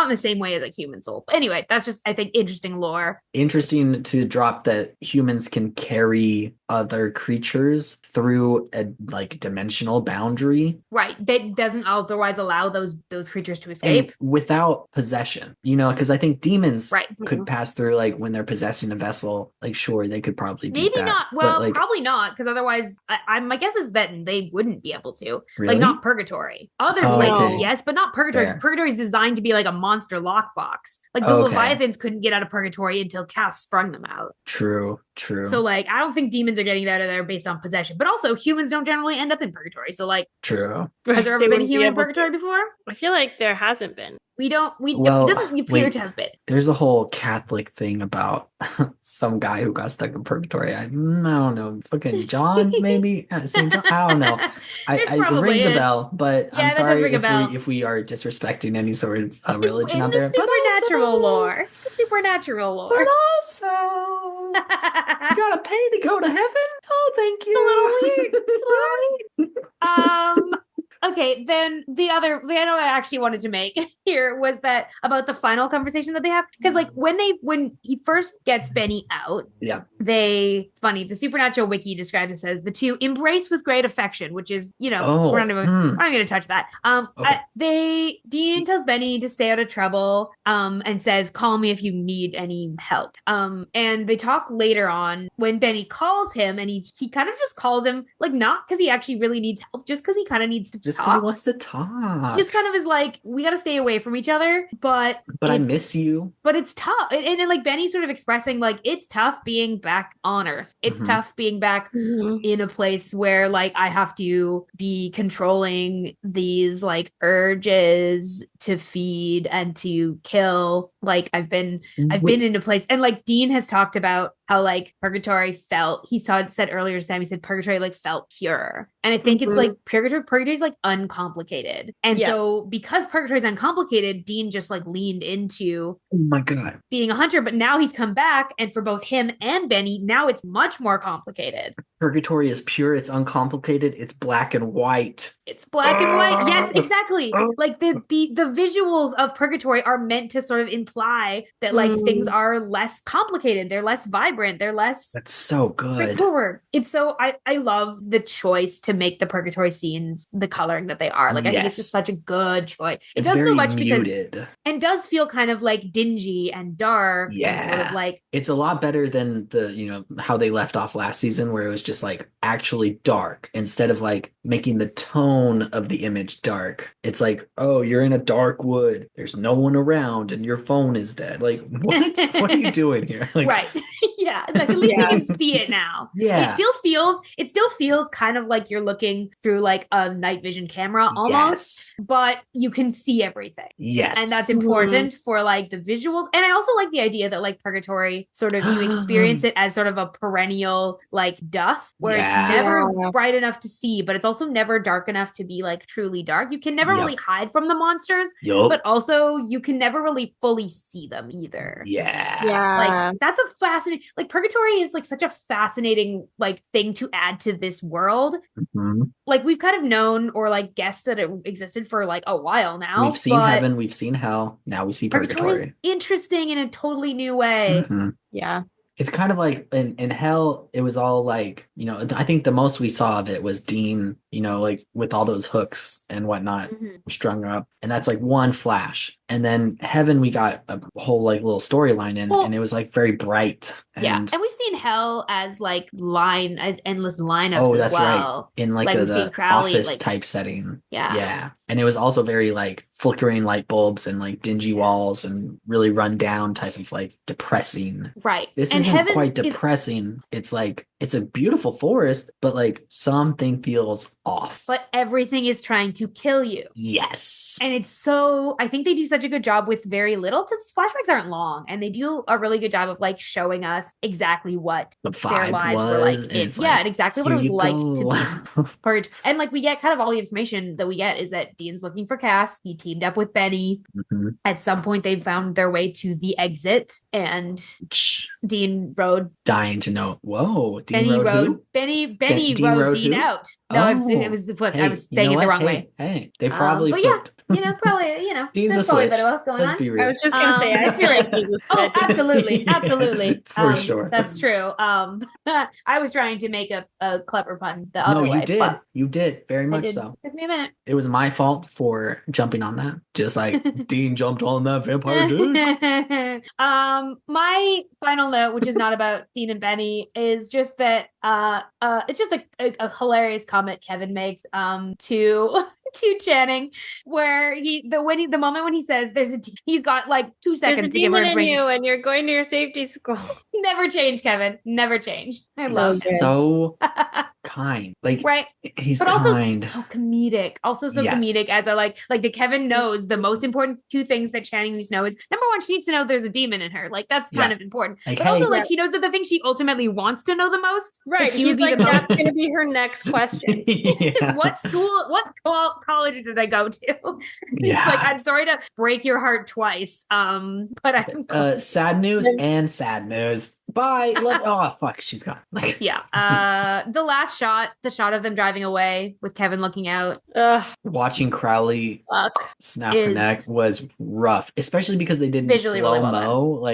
the same way as a human soul. But anyway, that's just, I think, interesting lore. Interesting to drop that humans can carry other creatures through a like dimensional boundary. Right, that doesn't otherwise allow those creatures to escape. And without possession, you know, because I think demons could Mm-hmm. pass through, like, when they're possessing a vessel, like, sure, they could probably do maybe that. Not well, like, probably not, because otherwise my guess is that they wouldn't be able to. Really? Like, not purgatory, other places yes, but not purgatory. Purgatory is designed to be like a monster lockbox. Like, the Leviathans couldn't get out of purgatory until Cass sprung them out. True. So, like, I don't think demons are getting out of there based on possession, but also humans don't generally end up in purgatory, so, like, true. Has there ever been a human in purgatory before? I feel like there hasn't been. It doesn't appear to have been. There's a whole Catholic thing about some guy who got stuck in purgatory. I don't know, fucking John, maybe? St. John? I don't know. It rings a bell, but I'm sorry if we are disrespecting any sort of religion out there. Supernatural lore. The supernatural lore. But also, you gotta pay to go to heaven? Oh, thank you. It's a little weird. Okay, then the note I actually wanted to make here was that about the final conversation that they have, because like when he first gets Benny out, it's funny. The Supernatural Wiki describes it as the two embrace with great affection, which is, you know, we're not going to touch that. Dean tells Benny to stay out of trouble, and says, "Call me if you need any help." And they talk later on when Benny calls him, and he kind of just calls him, like, not because he actually really needs help, just because he kind of needs to just because he wants to talk. He just kind of is like, we got to stay away from each other, but I miss you. But it's tough. And like Benny's sort of expressing like, it's tough being back on Earth. It's tough being back in a place where like I have to be controlling these like urges to feed and to kill. Like I've been in a place, and like Dean has talked about how like purgatory felt, said earlier, Sam, he said purgatory like felt pure. And I think it's like purgatory is like uncomplicated. And so because purgatory is uncomplicated, Dean just like leaned into, oh my God, being a hunter. But now he's come back, and for both him and Benny, now it's much more complicated. Purgatory is pure, it's uncomplicated, it's black and white. It's black and white. Yes, exactly. Like the visuals of purgatory are meant to sort of imply that like things are less complicated, they're less vibrant, they're less, that's so good, straightforward. It's so I love the choice to make the purgatory scenes the coloring that they are. Like I think it's just such a good choice. It it's does very so much muted. because, and does feel kind of like dingy and dark. Yeah, and sort of like, it's a lot better than the how they left off last season, where it was just like actually dark instead of like making the tone of the image dark. It's like, oh, you're in a dark wood, there's no one around, and your phone is dead. Like, what are you doing here? Like, right. Yeah, like at least you can see it now. Yeah, it still feels kind of like you're looking through like a night vision camera almost, but you can see everything. Yes, and that's important for like the visuals. And I also like the idea that like purgatory sort of, you experience it as sort of a perennial like dusk, where it's never bright enough to see, but it's also never dark enough to be like truly dark. You can never really hide from the monsters, but also you can never really fully see them either. Like that's a fascinating, like purgatory is like such a fascinating like thing to add to this world. Like we've kind of known or like guessed that it existed for like a while now. We've seen heaven, we've seen hell, now we see purgatory. Interesting in a totally new way. Yeah. It's kind of like in hell, it was all like, I think the most we saw of it was Dean, like with all those hooks and whatnot strung up. And that's like one flash. And then heaven, we got a whole like little storyline in, and it was like very bright. And we've seen hell as like endless lineups. Oh, that's as well. right. In like the Crowley, office type setting. Yeah. And it was also very like flickering light bulbs and like dingy walls and really run down type of like depressing. Right. This isn't quite depressing. It's like, it's a beautiful forest, but like something feels off. But everything is trying to kill you. Yes. And it's so, I think they do such a good job with very little, because flashbacks aren't long, and they do a really good job of like showing us exactly what their lives were like. And exactly what it was like to be purged. And like we get kind of all the information that we get is that Dean's looking for Cass. He teamed up with Benny. At some point they found their way to the exit, and Dean rode, dying to know. Whoa. Benny rode Dean out. No, it was the flip. I was saying it the wrong way. Hey, they probably flipped. Probably, Dean's a switch. Let's be real. I was just going to say, I feel like he's a switch. Oh, absolutely. For sure. That's true. I was trying to make a clever pun the other way. No, you did. You did. Very much so. It took me a minute. It was my fault for jumping on that. Just like Dean jumped on that vampire dude. My final note, which is not about Dean and Benny, is just that it's just a hilarious comment Kevin makes to Channing, where the moment when he says he's got like 2 seconds to give her in you and you're going to your safety school. Never change, Kevin. Never change. I love it. So kind. Like, right. He's but kind. Also so comedic. Comedic as a like the Kevin knows the most important 2 things that Channing needs to know is, number 1, she needs to know there's a demon in her. Like that's kind of important. Like, but also like he knows that the thing she ultimately wants to know the most. Right. He's like, that's going to be her next question. What college did I go to? It's like, I'm sorry to break your heart twice. But I'm sad news and sad news. Bye. Oh fuck, she's gone. Like, the last shot, the shot of them driving away with Kevin looking out. Watching Crowley snap her neck was rough, especially because they did slow mo.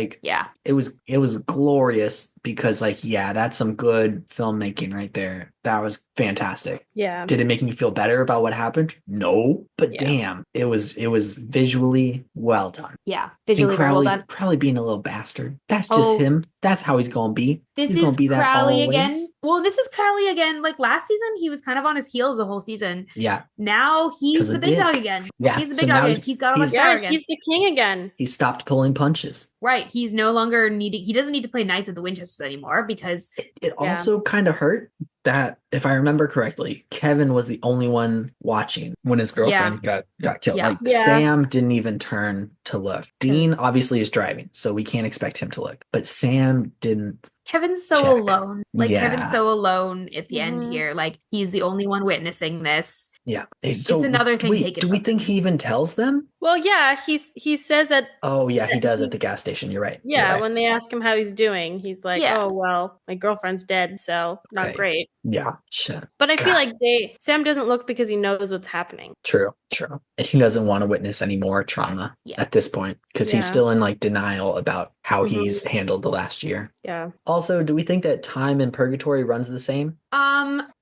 It was glorious because that's some good filmmaking right there. That was fantastic. Yeah. Did it make me feel better about what happened? No, but damn, it was visually well done. Yeah, visually Crowley, well done. Crowley being a little bastard. That's just him. That's how he's gonna be. This he's is gonna be that Crowley always. again. Well, this is Crowley again. Like last season, he was kind of on his heels the whole season. Yeah. Now he's the big dog again. Yeah. He's the big dog again. He's got all the power again. He's the king again. He stopped pulling punches. Right. He's no longer needing. He doesn't need to play Knights of the Winchesters anymore because it also kind of hurt that, if I remember correctly, Kevin was the only one watching when his girlfriend got killed. Yeah. Like Sam didn't even turn to look. Dean obviously is driving, so we can't expect him to look. But Sam didn't. Kevin's so alone. Like Kevin's so alone at the end here. Like he's the only one witnessing this. Yeah. It's another thing taken. Do we think he even tells them? Well, yeah, he says at he does at the gas station. You're right. Yeah, You're right. when they ask him how he's doing, he's like, "Oh well, my girlfriend's dead, so not great." Yeah, shit. But I feel like Sam doesn't look because he knows what's happening. True. And he doesn't want to witness any more trauma at this point because he's still in like denial about how he's handled the last year. Yeah. Also, do we think that time in purgatory runs the same?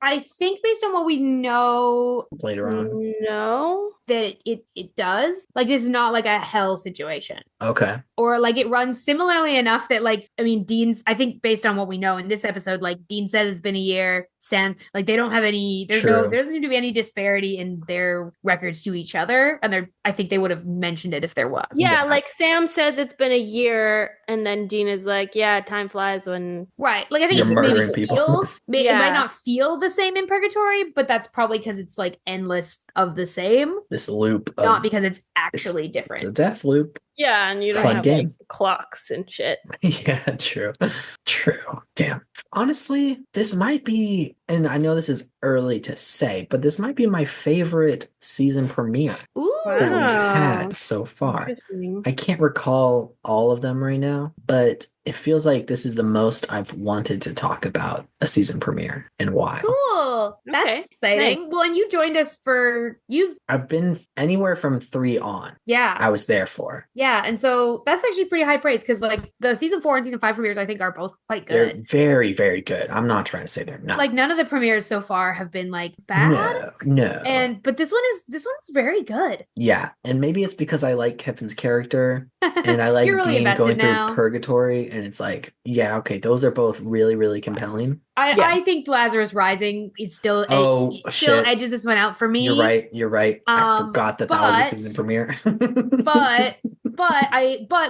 I think based on what we know later on, no, that it does. Like this is not like a hell situation. Okay. Or like it runs similarly enough that like, I mean, I think based on what we know in this episode, like Dean says it's been a year. Sam, like they don't have any, there doesn't seem to be any disparity in their records to each other. And I think they would have mentioned it if there was. Yeah, like Sam says it's been a year and then Dean is like, yeah, time flies when. Right. Like I think you're murdering people. It might not feel the same in purgatory, but that's probably because it's like endless of the same. This loop. Not because it's actually different. It's a death loop. Yeah, and you don't have like clocks and shit. Yeah, true. Damn. Honestly, this might be, and I know this is early to say, but this might be my favorite season premiere that we've had so far. I can't recall all of them right now, but it feels like this is the most I've wanted to talk about a season premiere in a while. Cool. That's exciting. Nice. Well, and you joined us I've been anywhere from 3 on. Yeah. I was there for. Yeah. And so that's actually pretty high praise because like the season 4 and season 5 premieres, I think are both quite good. They're very, very good. I'm not trying to say they're not. Like none of the premieres so far have been like bad. No. But this one's very good. Yeah. And maybe it's because I like Kevin's character and I like really Dean going through purgatory. And it's like, yeah, okay, those are both really, really compelling. I think Lazarus Rising is still edges this one out for me. You're right. I forgot that was a season premiere. but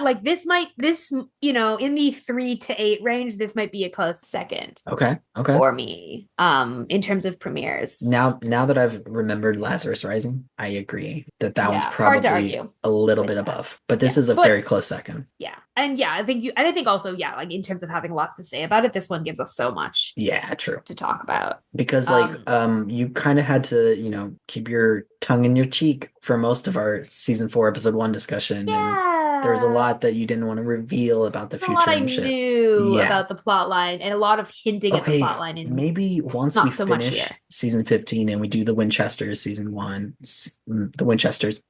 like this in the 3 to 8 range, this might be a close second. Okay. For me, in terms of premieres. Now that I've remembered Lazarus Rising, I agree that one's probably a little bit above. But this is a very close second. Yeah. And I think also, like in terms of having lots to say about it, this one gives us so much. Yeah, true. To talk about. Because you kind of had to, keep your tongue in your cheek for most of our season 4 episode 1 discussion. Yeah. And there was a lot that you didn't want to reveal about the future. A lot I knew about the plot line and a lot of hinting at the plot line. Maybe once we finish season 15 and we do the Winchesters season 1, the Winchesters,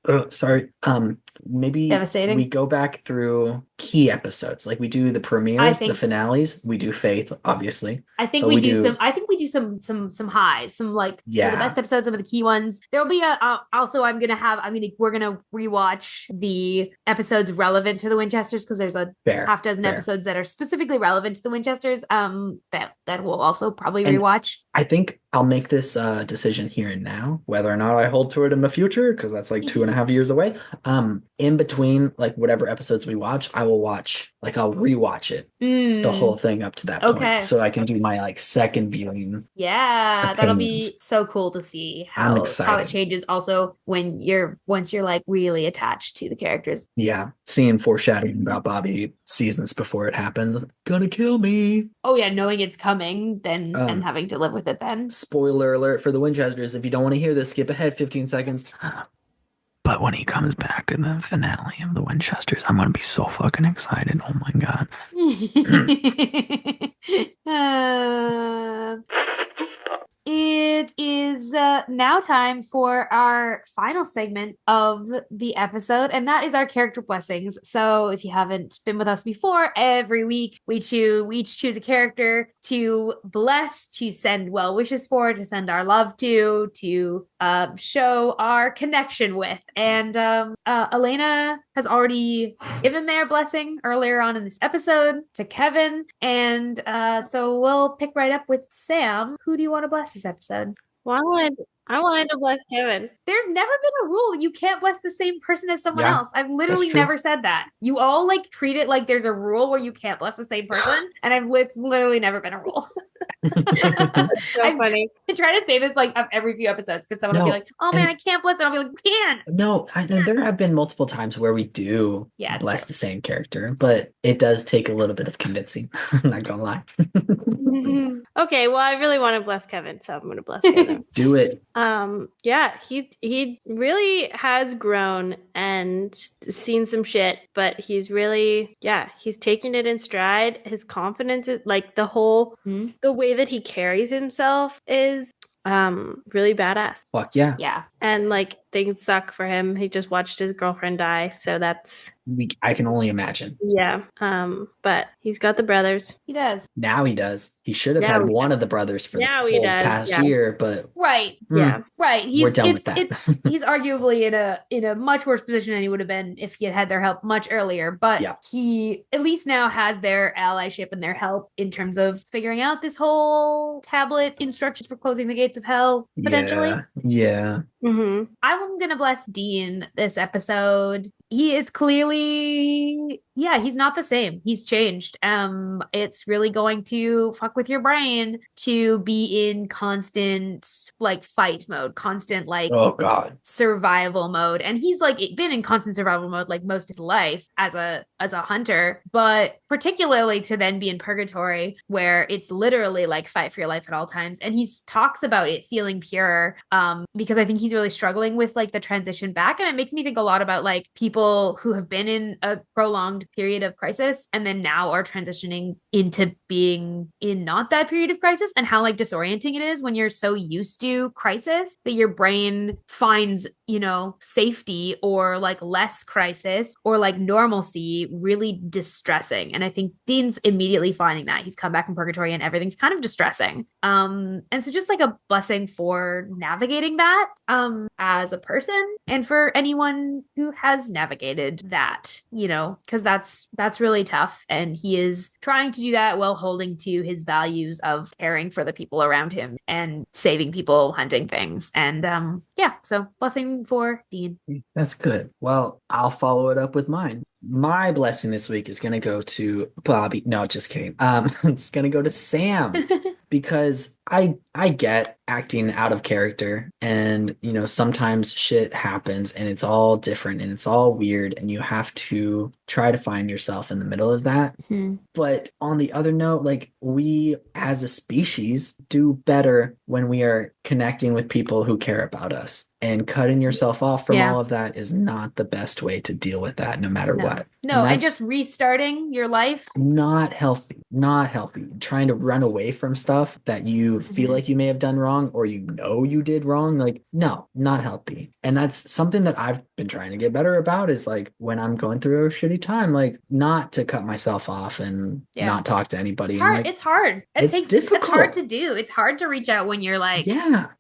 maybe Devastating. We go back through key episodes. Like we do the premieres, the finales, we do Faith, obviously. I think we do some highs, some like the best episodes, some of the key ones. There'll be we're gonna rewatch the episodes relevant to the Winchesters because there's a half dozen episodes that are specifically relevant to the Winchesters that we'll also probably rewatch. I think I'll make this decision here and now, whether or not I hold to it in the future, because that's like 2.5 years away. In between, like whatever episodes we watch, I'll rewatch it, the whole thing up to that point, so I can do my like second viewing. Yeah, that'll be so cool to see how it changes. Also, once you're like really attached to the characters. Yeah, seeing foreshadowing about Bobby seasons before it happens, gonna kill me. Oh yeah, knowing it's coming, then and having to live with it then. Spoiler alert for the Winchesters. If you don't want to hear this, skip ahead 15 seconds. But when he comes back in the finale of the Winchesters, I'm going to be so fucking excited. Oh my God. It is now now time for our final segment of the episode, and that is our character blessings. So if you haven't been with us before, every week we each choose a character to bless, to send well wishes for, to send our love to show our connection with. And Elena has already given their blessing earlier on in this episode to Kevin. And so we'll pick right up with Sam. Who do you want to bless this episode? Well, I wanted to bless Kevin. There's never been a rule you can't bless the same person as someone else. I've literally never said that. You all like treat it like there's a rule where you can't bless the same person, and it's literally never been a rule. That's so funny. I try to say this like every few episodes because someone will be like, "Oh man, I can't bless it." I'll be like, "You can." No, there have been multiple times where we do bless the same character, but it does take a little bit of convincing. I'm not gonna lie. Okay, well, I really want to bless Kevin, so I'm gonna bless Kevin. Do it. Yeah, he really has grown and seen some shit, but he's really, he's taking it in stride. His confidence is like the way that he carries himself is really badass. Fuck yeah. Yeah. And like things suck for him. He just watched his girlfriend die, so that's I can only imagine. Yeah. But he's got the brothers. He does. Now he does. He should have had one of the brothers for the whole past year, but right. Yeah. Right. We're done with that. He's arguably in a much worse position than he would have been if he had had their help much earlier. But he at least now has their allyship and their help in terms of figuring out this whole tablet instructions for closing the gates of hell potentially. Yeah. Mm-hmm. I'm gonna bless Dean this episode. He is clearly, he's not the same. He's changed. It's really going to fuck with your brain to be in constant like fight mode, constant like survival mode. And he's like been in constant survival mode like most of his life as a hunter, but particularly to then be in purgatory where it's literally like fight for your life at all times. And he talks about it feeling pure, because I think he's really struggling with like the transition back. And it makes me think a lot about like people who have been in a prolonged period of crisis and then now are transitioning into being in not that period of crisis, and how like disorienting it is when you're so used to crisis that your brain finds, safety or like less crisis or like normalcy really distressing. And I think Dean's immediately finding that he's come back from purgatory and everything's kind of distressing. And so just like a blessing for navigating that as a person, and for anyone who has navigated that, because that's really tough. And he is trying to do that while holding to his values of caring for the people around him and saving people, hunting things. And so blessing for Dean. That's good. Well, I'll follow it up with mine. My blessing this week is going to go to Bobby. No, just kidding. It's going to go to Sam because I get acting out of character, and sometimes shit happens and it's all different and it's all weird, and you have to try to find yourself in the middle of that. But on the other note, like, we as a species do better when we are connecting with people who care about us, and cutting yourself off from all of that is not the best way to deal with that, no matter what. No, and just restarting your life. Not healthy. Trying to run away from stuff that you feel like you may have done wrong, or you did wrong. Like, no, not healthy. And that's something that I've been trying to get better about, is like, when I'm going through a shitty time, like, not to cut myself off and not talk to anybody. It's hard. Like, it's hard. It's difficult. It's hard to do. It's hard to reach out when you're like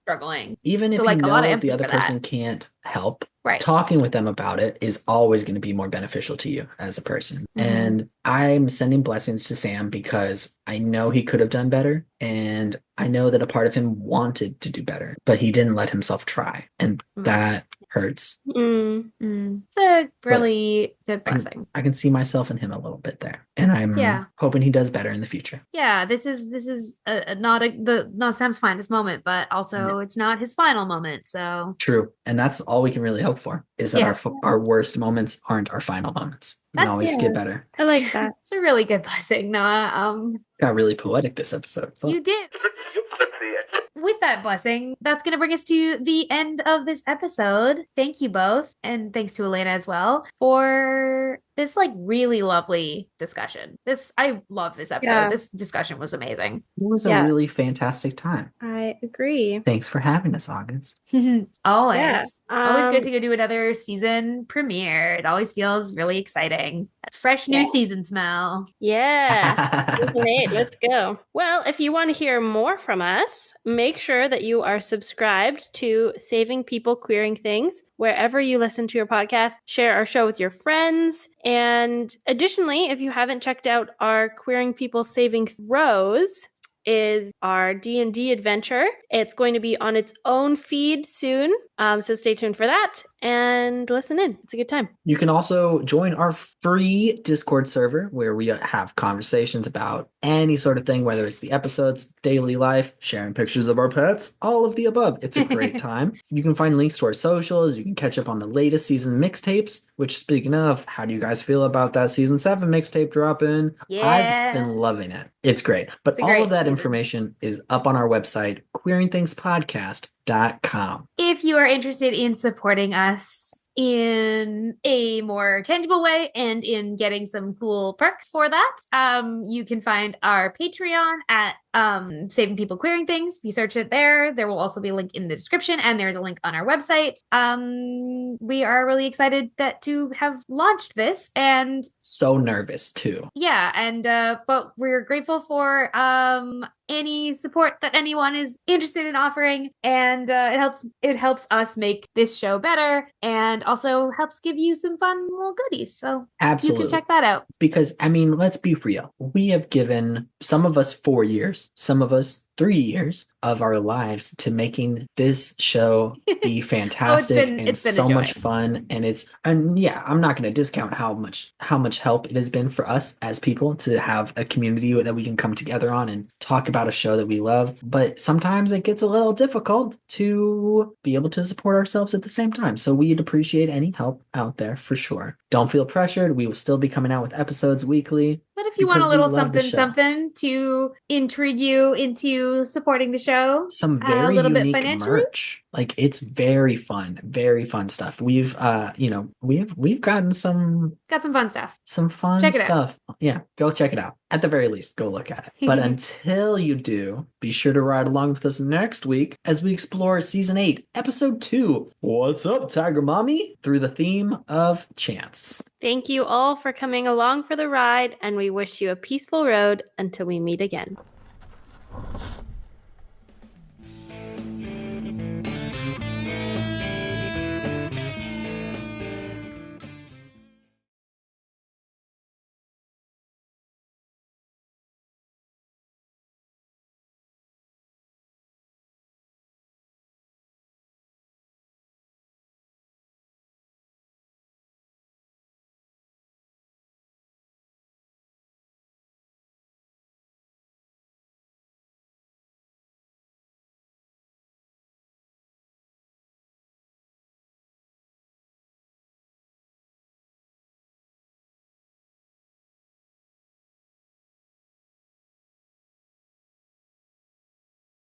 struggling. Even if like, you a lot know of the other person can't help. Right. Talking with them about it is always going to be more beneficial to you as a person. And I'm sending blessings to Sam because I know he could have done better. And I know that a part of him wanted to do better, but he didn't let himself try. And that hurts. It's a really good blessing. I can see myself in him a little bit there. And I'm hoping he does better in the future. Yeah, this is not Sam's finest moment, but also it's not his final moment. So true. And that's all we can really hope for, is that our worst moments aren't our final moments. We can always get better. I like that. It's a really good blessing, Noah. Got really poetic this episode. You did. With that blessing, that's going to bring us to the end of this episode. Thank you both. And thanks to Elena as well for this like really lovely discussion. I love this episode. Yeah. This discussion was amazing. It was a really fantastic time. I agree. Thanks for having us, August. Always. Yeah. Always good to go do another season premiere. It always feels really exciting. That fresh new season smell. Yeah. Season 8. Let's go. Well, if you want to hear more from us, make sure that you are subscribed to Saving People Queering Things wherever you listen to your podcast. Share our show with your friends. And additionally, if you haven't checked out our Queering People Saving Throws, is our D&D adventure. It's going to be on its own feed soon. So stay tuned for that and listen in. It's a good time. You can also join our free Discord server where we have conversations about any sort of thing, whether it's the episodes, daily life, sharing pictures of our pets, all of the above. It's a great time. You can find links to our socials. You can catch up on the latest season mixtapes, which, speaking of, how do you guys feel about that season 7 mixtape dropping? Yeah. I've been loving it. It's great. But all of that information is up on our website, queeringthingspodcast.com. If you are interested in supporting us in a more tangible way and in getting some cool perks for that, you can find our Patreon at Saving People Queering Things. If you search it there will also be a link in the description, and there's a link on our website. We are really excited to have launched this, and so nervous too. Yeah, and but we're grateful for any support that anyone is interested in offering, and it helps us make this show better, and also helps give you some fun little goodies. So absolutely, you can check that out. Because I mean, let's be real. We have given some of us 4 years, some of us 3 years of our lives to making this show be fantastic and so much fun. And I'm not going to discount how much help it has been for us as people to have a community that we can come together on and talk about a show that we love. But sometimes it gets a little difficult to be able to support ourselves at the same time. So we'd appreciate any help out there for sure. Don't feel pressured. We will still be coming out with episodes weekly. But if you want a little something to intrigue you into supporting the show, some very unique merch. Like, it's very fun stuff. We've gotten some fun stuff. Some fun stuff. Yeah, go check it out. At the very least, go look at it. But until you do, be sure to ride along with us next week as we explore season 8, episode 2. What's up, Tiger Mommy? Through the theme of chance. Thank you all for coming along for the ride, and we wish you a peaceful road until we meet again.